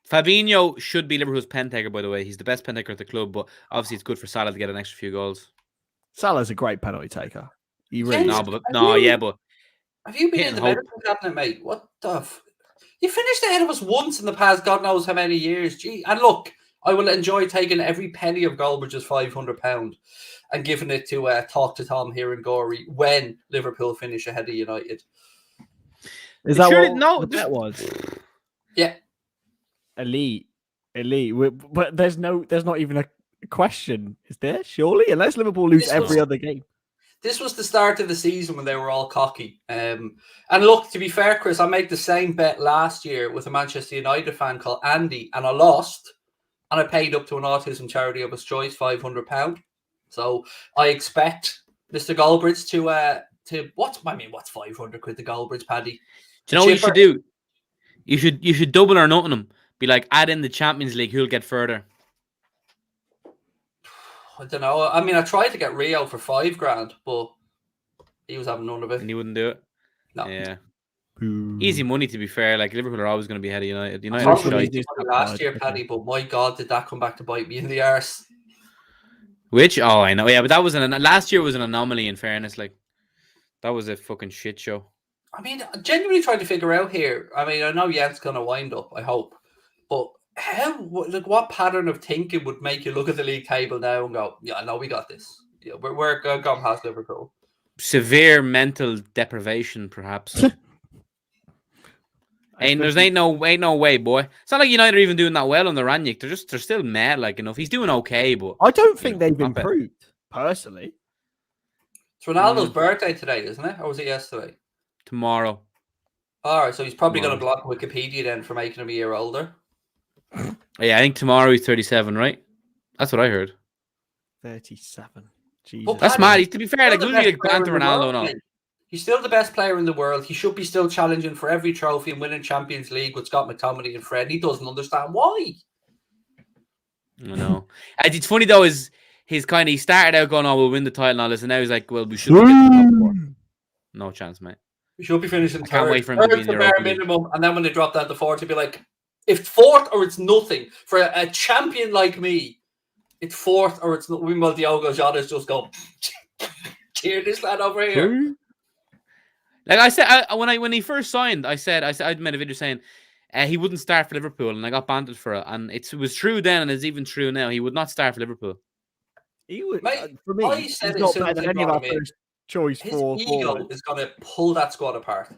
Fabinho should be Liverpool's pen taker, by the way. He's the best pen taker at the club, but obviously it's good for Salah to get an extra few goals. Salah's a great penalty taker. He really but have you been in the medical cabinet, mate? What the you finished ahead of us once in the past God knows how many years. Gee, and look, I will enjoy taking every penny of Goldbridge's £500 and giving it to Talk to Tom here in Gorey when Liverpool finish ahead of United. Is that what that was? Yeah. Elite. But there's not even a question, is there? Surely, unless Liverpool lose every other game. This was the start of the season when they were all cocky. And look, to be fair, Chris, I made the same bet last year with a Manchester United fan called Andy, and I lost. And I paid up to an autism charity of his choice £500. So I expect Mr. Goldbridge to what's £500 to Goldbridge, Paddy? Do you know what you should do? You should double or Nottingham. Be like, add in the Champions League, who'll get further? I don't know. I mean, I tried to get Rio for £5,000, but he was having none of it. And he wouldn't do it? No. Yeah. Easy money, to be fair. Like, Liverpool are always going to be ahead of United. Last year, Paddy, but my God, did that come back to bite me in the arse. Which? Oh, I know. Yeah, but that was last year was an anomaly, in fairness. Like, that was a fucking shit show. I mean, genuinely trying to figure out here. I mean, I know Jens going to wind up, I hope. But what pattern of thinking would make you look at the league table now and go, yeah, no, we got this. Yeah, we're going past Liverpool. Severe mental deprivation, perhaps. Ain't no way, boy. It's not like United are even doing that well on the Ranić. They're still mad, like enough. He's doing okay, but I don't think they've improved personally. It's Ronaldo's birthday today, isn't it? Or was it yesterday? Tomorrow. All right, so he's probably going to block Wikipedia then for making him a year older. Yeah, I think tomorrow he's 37, right? That's what I heard. 37. Jesus. But that's mad. To be fair, like literally like banter Ronaldo and all. He's still the best player in the world. He should be still challenging for every trophy and winning Champions League with Scott McTominay and Fred. He doesn't understand why. I know. It's funny though, is he started out going, "Oh, we'll win the title and all this," and now he's like, "Well, we should get the top four." No chance, mate. We should be finishing third. Can't wait for him to be in the bare minimum, and then when they drop down to fourth, to be like, if fourth or it's nothing for a champion like me, it's fourth or it's not. Meanwhile, Diogo Jota's just go cheer this lad over here. Like I said, when he first signed, I made a video saying he wouldn't start for Liverpool, and I got bantered for it. And it was true then, and it's even true now. He would not start for Liverpool. He would. Mate, for me, I said he's not better than any of our first choice His for ego forward. is going to pull that squad apart.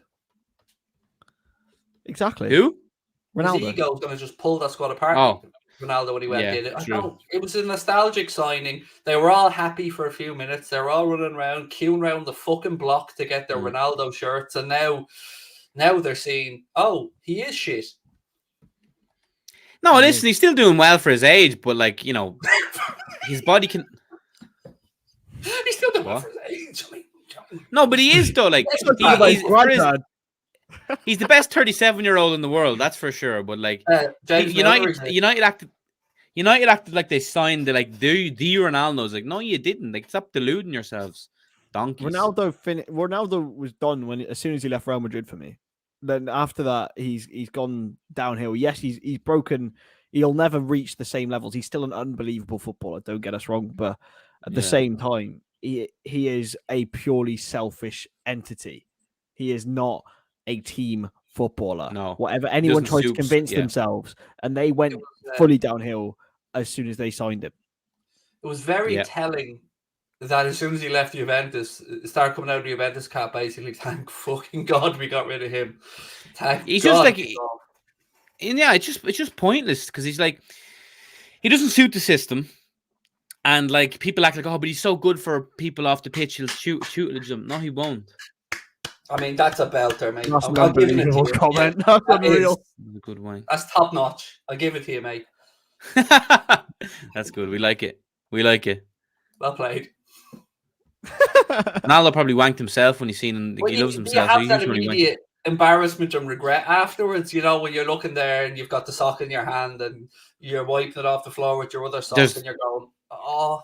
Exactly. Who? His Ronaldo. ego is going to just pull that squad apart. Oh. Ronaldo when he went Yeah, in. true. It was a nostalgic signing. They were all happy for a few minutes. They were all running around, queuing around the fucking block to get their Ronaldo shirts. And now they're seeing, oh, he is shit. No, listen, he's still doing well for his age, but like, you know, his body can. He's still doing well for his age. I mean, no, but he is though. Like he's the best 37-year-old in the world, that's for sure. But like United acted like they signed the Ronaldo's. Like, no, you didn't. Like, stop deluding yourselves, donkeys. Ronaldo was done as soon as he left Real Madrid for me. Then after that, he's gone downhill. Yes, he's broken. He'll never reach the same levels. He's still an unbelievable footballer. Don't get us wrong, but at the same time, he is a purely selfish entity. He is not a team footballer. No, whatever anyone tries to convince themselves, and they went fully downhill as soon as they signed him. It was very telling that as soon as he left Juventus, started coming out of the Juventus cap, basically, thank fucking God we got rid of him. He's just like, it's just pointless because he's like, he doesn't suit the system, and like people act like, oh, but he's so good for people off the pitch, he'll tutelage them. No, he won't. I mean, that's a belter, mate. That's an unbelievable comment. Yeah. That's unreal. A good one. That's top notch. I'll give it to you, mate. That's good. We like it. Well played. Ronaldo probably wanked himself when he's seen him. He loves himself. You have that immediate embarrassment and regret afterwards, you know, when you're looking there and you've got the sock in your hand and you're wiping it off the floor with your other sock and you're going, oh.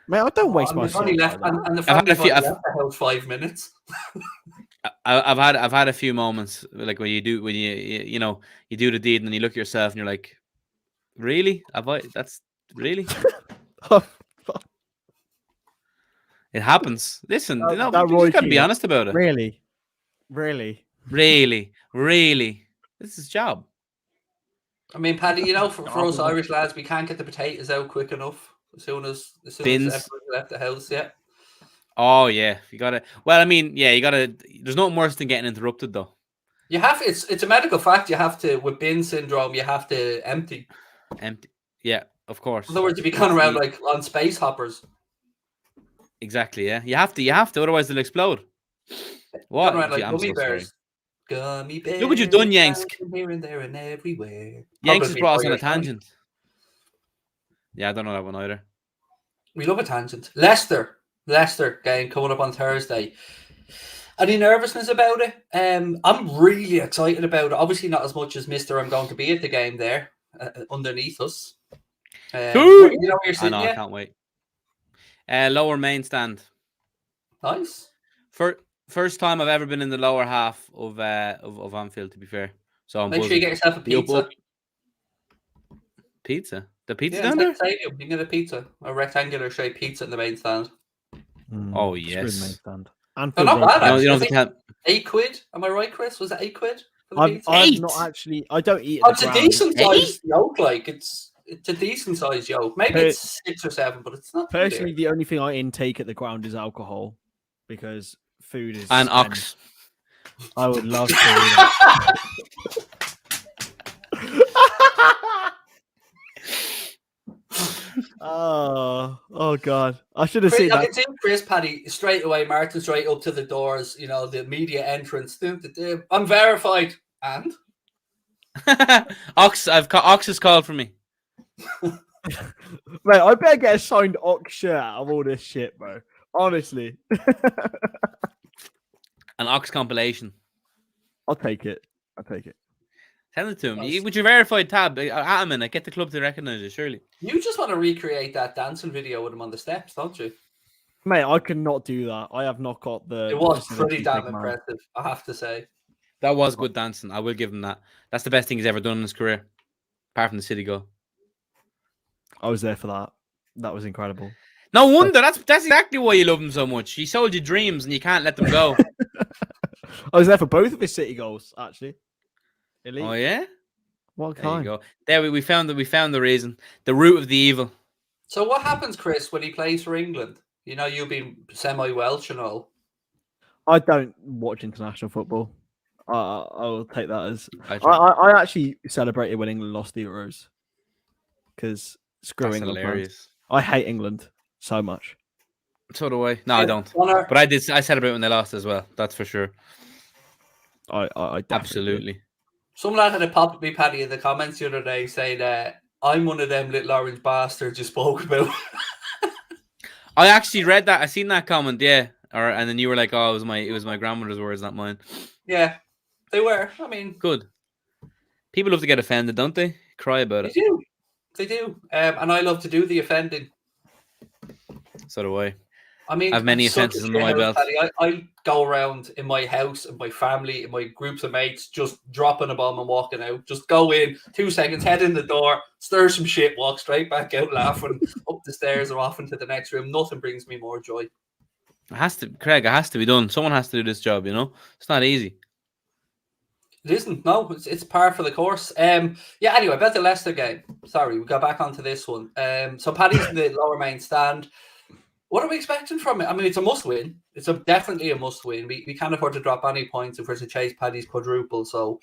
Man, I don't waste my time. And the family left the house 5 minutes. I've had a few moments like when you do the deed and then you look at yourself and you're like, really? That's really? It happens. Listen, you just gotta be honest about it. Really. This is his job. I mean, Paddy, you know, for us Irish lads, we can't get the potatoes out quick enough as soon as everyone left the house. Yeah. Oh yeah, you gotta. Well, I mean, yeah, you gotta. There's nothing worse than getting interrupted, though. You have. It's a medical fact. You have to, with bin syndrome, you have to empty. Yeah, of course. In other words, you be going around like on space hoppers. Exactly. Yeah, you have to. Otherwise, they'll explode. What? Like gummy bears. Gummy bears. Look what you've done, Yanks. Here and there and everywhere. Yanks has brought us on a tangent. Yeah, I don't know that one either. We love a tangent. Leicester game coming up on Thursday. Any nervousness about it? I'm really excited about it. Obviously, not as much as Mr. I'm going to be at the game there underneath us. You know where you're sitting. I can't wait. Lower main stand. Nice. First time I've ever been in the lower half of Anfield. To be fair, so I'm make sure you get yourself a pizza. Pizza. The pizza down there. Stadium. You can get a pizza, a rectangular shaped pizza in the main stand. Oh yes. Main stand. Not bad. You don't have £8. Am I right, Chris? Was it £8 for the pizza? I'm not actually. I don't eat. It's a decent sized yolk. Like it's a decent sized yolk. Maybe it's 6 or 7, but it's not. Personally, the only thing I intake at the ground is alcohol, because food is and ox. I would love to. Oh God! I should have seen that. I can see Chris, Paddy, straight away. Martin straight up to the doors. You know, the media entrance. I'm verified. And Ox has called for me. Mate, I better get a signed Ox shirt out of all this shit, bro. Honestly. An Ox compilation. I'll take it. Send it to him. With your verified tab, at him and get the club to recognise it, surely. You just want to recreate that dancing video with him on the steps, don't you? Mate, I cannot do that. I have not got the... It was pretty damn impressive, I have to say. That was good dancing. I will give him that. That's the best thing he's ever done in his career. Apart from the City goal. I was there for that. That was incredible. No wonder. That's exactly why you love him so much. He sold you dreams and you can't let them go. I was there for both of his City goals, actually. Elite. Oh yeah? What kind? There you go. There we found the reason. The root of the evil. So what happens, Chris, when he plays for England? You know, you've been semi-Welsh and all. I don't watch international football. I will take that as I I actually celebrated when England lost the Euros because screw That's England fans. hilarious. I hate England so much. So do I. No, I don't. Connor, But I did. I celebrate when they lost as well. That's for sure. I definitely do. Absolutely. some lad had a pop at me, Paddy, in the comments the other day saying, I'm one of them little orange bastards you spoke about. I actually read that. I seen that comment. Yeah. And then you were like, "Oh, it was my grandmother's words, not mine." Yeah, they were. I mean, Good. People love to get offended, don't they? Cry about they it. do. They do. And I love to do the offending. So do I. I mean, I have many I'm such offences a under my shithouse, belt. Paddy. I go around in my house, in my family, in my groups of mates, just dropping a bomb and walking out. Just go in, 2 seconds, head in the door, stir some shit, walk straight back out laughing, up the stairs or off into the next room. Nothing brings me more joy. It has to, Craig. It has to be done. Someone has to do this job. You know, it's not easy. It isn't. No, it's par for the course. Yeah. Anyway, about the Leicester game. Sorry, we got back onto this one. So Paddy's in the lower main stand. What are we expecting from it? I mean, it's a must-win. It's definitely a must-win. We can't afford to drop any points if we're to chase Paddy's quadruple. So,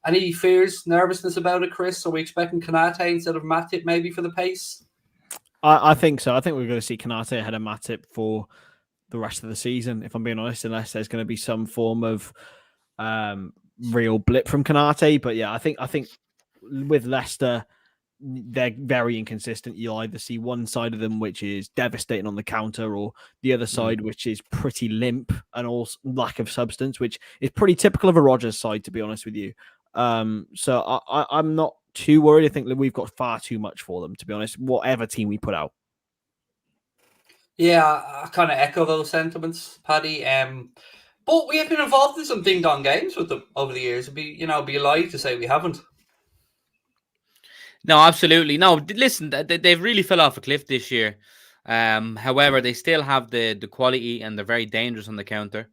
any fears, nervousness about it, Chris? Are we expecting Kanate instead of Matip maybe for the pace? I think so. I think we're going to see Kanate ahead of Matip for the rest of the season, if I'm being honest, unless there's going to be some form of real blip from Kanate. But yeah, I think with Leicester, they're very inconsistent. You'll either see one side of them which is devastating on the counter, or the other side which is pretty limp and also lack of substance, which is pretty typical of a Rodgers side, to be honest with you. So I'm not too worried. I think that we've got far too much for them, to be honest, whatever team we put out. Yeah, I kind of echo those sentiments, Paddy. But we have been involved in some ding-dong games with them over the years. It'd be a lie to say we haven't. No, absolutely. No, listen, they've really fell off a cliff this year. However, they still have the quality and they're very dangerous on the counter.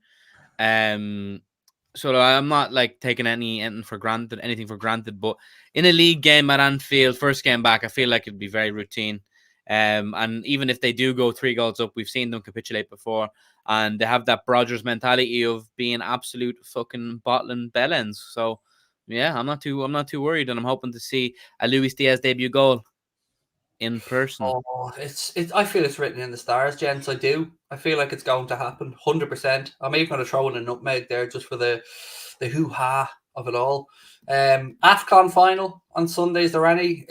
So I'm not like taking anything for granted. But in a league game at Anfield, first game back, I feel like it'd be very routine. And even if they do go 3 goals up, we've seen them capitulate before, and they have that Rodgers mentality of being absolute fucking bottling bellends. So yeah, I'm not too worried, and I'm hoping to see a Luis Diaz debut goal in person. Oh, I feel it's written in the stars, gents. I do. I feel like it's going to happen, 100%. I'm even going to throw in a nutmeg there just for the hoo-ha of it all. AFCON final on Sunday. Is there any?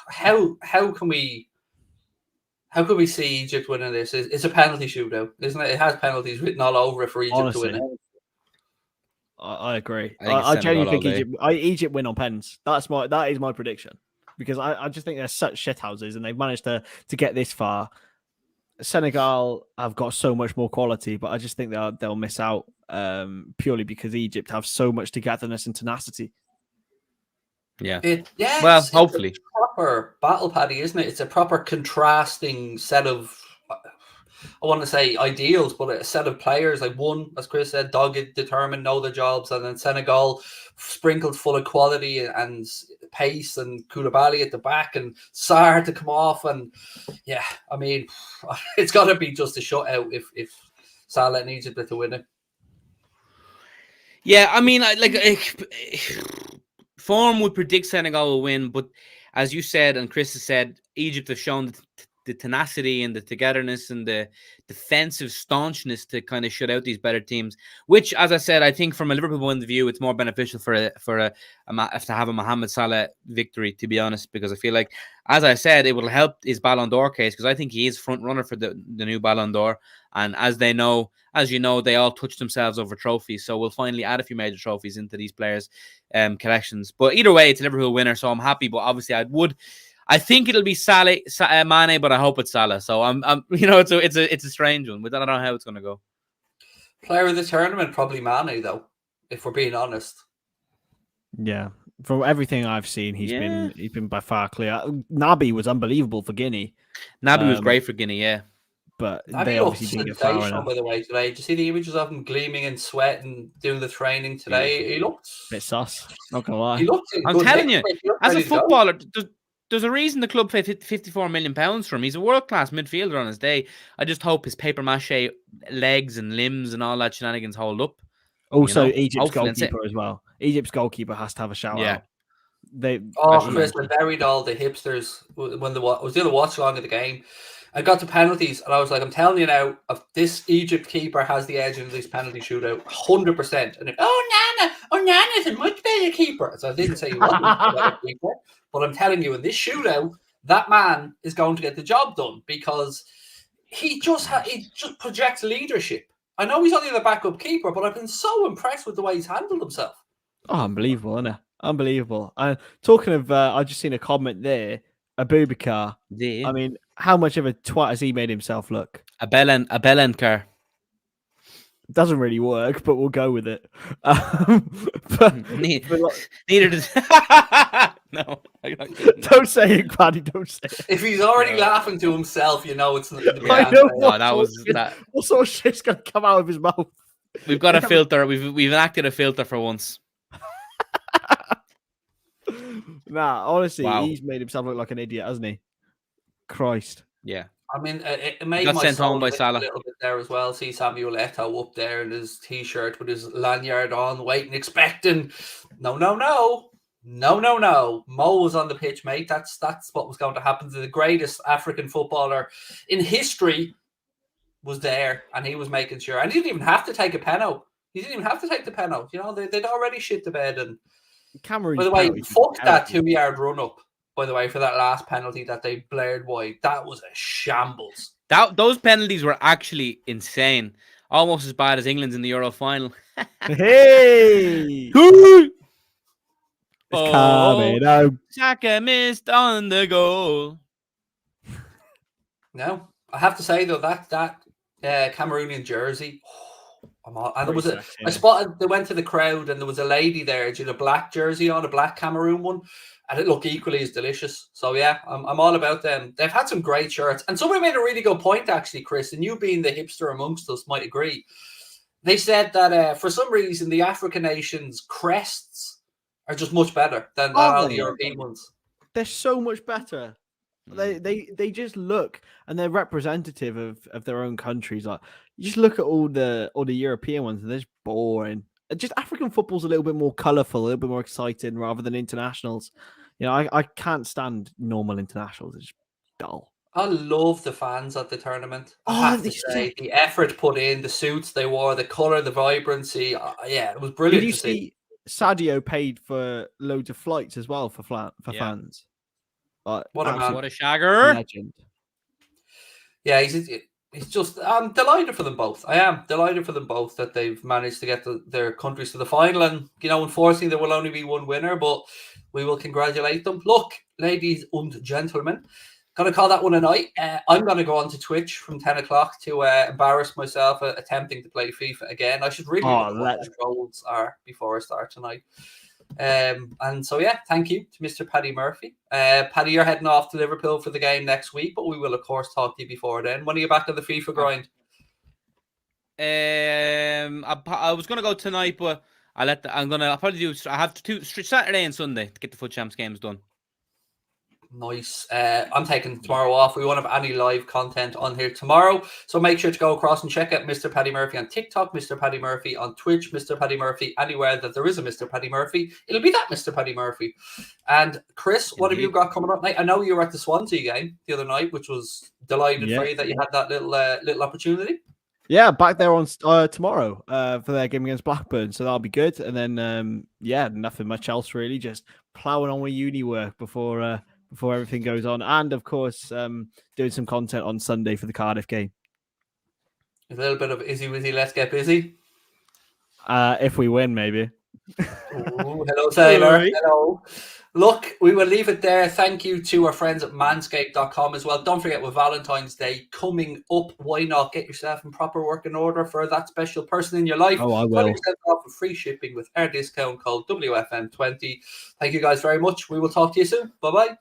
How can we see Egypt winning this? It's a penalty shootout, isn't it? It has penalties written all over it for Egypt to win it. I agree. I genuinely think Egypt win on pens. That is my prediction, because I just think they're such shithouses and they've managed to get this far. Senegal have got so much more quality, but I just think they'll miss out purely because Egypt have so much togetherness and tenacity. Yeah. Well, hopefully. It's a proper battle, Paddy, isn't it? It's a proper contrasting set of, I want to say ideals, but a set of players. Like one, as Chris said, dogged, determined, know their jobs, and then Senegal sprinkled full of quality and pace, and Koulibaly at the back, and Sarr to come off, and yeah, I mean, it's got to be just a shutout if Salah and Egypt are to win it. Yeah, I mean, form would predict Senegal will win, but as you said and Chris has said, Egypt have shown the tenacity and the togetherness and the defensive staunchness to kind of shut out these better teams. Which, as I said, I think from a Liverpool point of view, it's more beneficial to have a Mohamed Salah victory, to be honest, because I feel like, as I said, it will help his Ballon d'Or case, because I think he is front runner for the new Ballon d'Or. And as you know, they all touched themselves over trophies, so we'll finally add a few major trophies into these players' collections. But either way, it's a Liverpool winner, so I'm happy. But obviously, I think it'll be Salah, Mane, but I hope it's Salah. So I'm it's a strange one. We don't know how it's going to go. Player of the tournament, probably Mane, though, if we're being honest. Yeah, from everything I've seen, he's been by far clear. Naby was unbelievable for Guinea. Naby was great for Guinea, yeah. But they obviously didn't get far enough. By the way, today, did you see the images of him gleaming in sweat and doing the training today? He looked a bit sus. Not gonna lie. He looked. I'm telling you, as a footballer, there's a reason the club paid £54 million for him. He's a world-class midfielder on his day. I just hope his papier-mâché legs and limbs and all that shenanigans hold up. Also, Egypt's Hopefully, goalkeeper as well. Egypt's goalkeeper has to have a shout out. Chris, I buried all the hipsters when I was doing a watch along of the game. I got to penalties, and I was like, I'm telling you now, if this Egypt keeper has the edge in this penalty shootout, 100%. And Nana's a much better keeper. So I didn't say he wasn't a better keeper, but I'm telling you, in this shootout, that man is going to get the job done because he just projects leadership. I know he's only the backup keeper, but I've been so impressed with the way he's handled himself. Oh, unbelievable, isn't it? Unbelievable. And talking of, I just seen a comment there, Abubakar. Yeah. I mean, how much of a twat has he made himself look? A Belenkar. Doesn't really work, but we'll go with it. Neither does. No. Don't say it, Paddy. Don't say it. If he's already laughing to himself, you know it's not. I know what sort of shit's gonna come out of his mouth. We've got a filter. We've enacted a filter for once. Nah, honestly, Wow. he's made himself look like an idiot, hasn't he? Christ. Yeah. I mean, it made Got my sent home soul by lift Salah. a little bit there as well. See Samuel Eto'o up there in his t-shirt with his lanyard on, waiting, expecting. No. Mo was on the pitch, mate. That's what was going to happen to the greatest African footballer in history. Was there, and he was making sure. And he didn't even have to take a penalty. He didn't even have to take the penalty. You know, they'd already shit the bed. And Cameroon's by the way, penalty fuck that penalty. 2-yard run up. By the way, for that last penalty that they blared wide, that was a shambles. Those penalties were actually insane. Almost as bad as England's in the Euro final. Hey! Coming home. Saka missed on the goal. No, I have to say though that Cameroonian jersey, and there was I spotted. They went to the crowd and there was a lady there. She had a black jersey on, a black Cameroon one, and it looked equally as delicious. So yeah, I'm all about them. They've had some great shirts, and somebody made a really good point actually, Chris. And you being the hipster amongst us might agree. They said that for some reason the African nations' crests are just much better than all the European ones. They're so much better. They just look, and they're representative of their own countries. Like, you just look at all the European ones, and they're just boring. Just African football's a little bit more colourful, a little bit more exciting, rather than internationals. You know, I can't stand normal internationals. It's just dull. I love the fans at the tournament. I have to say, the effort put in, the suits they wore, the colour, the vibrancy. Yeah, it was brilliant. Did you see Sadio paid for loads of flights as well for fans? What a man. What a shagger. Legend. Yeah, he's just, I'm delighted for them both. I am delighted for them both that they've managed to get their countries to the final. And, you know, unfortunately, there will only be one winner, but we will congratulate them. Look, ladies and gentlemen, going to call that one a night. I'm going to go on to Twitch from 10 o'clock to embarrass myself attempting to play FIFA again. I should really look what the controls are before I start tonight. And so, yeah, thank you to Mr. Paddy Murphy. Paddy, you're heading off to Liverpool for the game next week, but we will, of course, talk to you before then. When are you back on the FIFA grind? I was going to go tonight, but I'll probably do, I have Saturday and Sunday to get the Foot Champs games done. Nice. I'm taking tomorrow off. We won't have any live content on here tomorrow. So make sure to go across and check out Mr. Paddy Murphy on TikTok, Mr. Paddy Murphy on Twitch, Mr. Paddy Murphy anywhere that there is a Mr. Paddy Murphy. It'll be that Mr. Paddy Murphy. And Chris, what have you got coming up, mate? I know you were at the Swansea game the other night, which was delighted for you that you had that little opportunity. Yeah, back there on tomorrow for their game against Blackburn, so that'll be good. And then, nothing much else really, just ploughing on with uni work before everything goes on, and of course, doing some content on Sunday for the Cardiff game. A little bit of Izzy Wizzy, let's get busy. If we win, maybe. Ooh, hello, Taylor. Hello. Look, we will leave it there. Thank you to our friends at manscaped.com as well. Don't forget, with Valentine's Day coming up, why not get yourself in proper working order for that special person in your life? Oh, I will. 20% off for free shipping with our discount code WFM20. Thank you guys very much. We will talk to you soon. Bye-bye.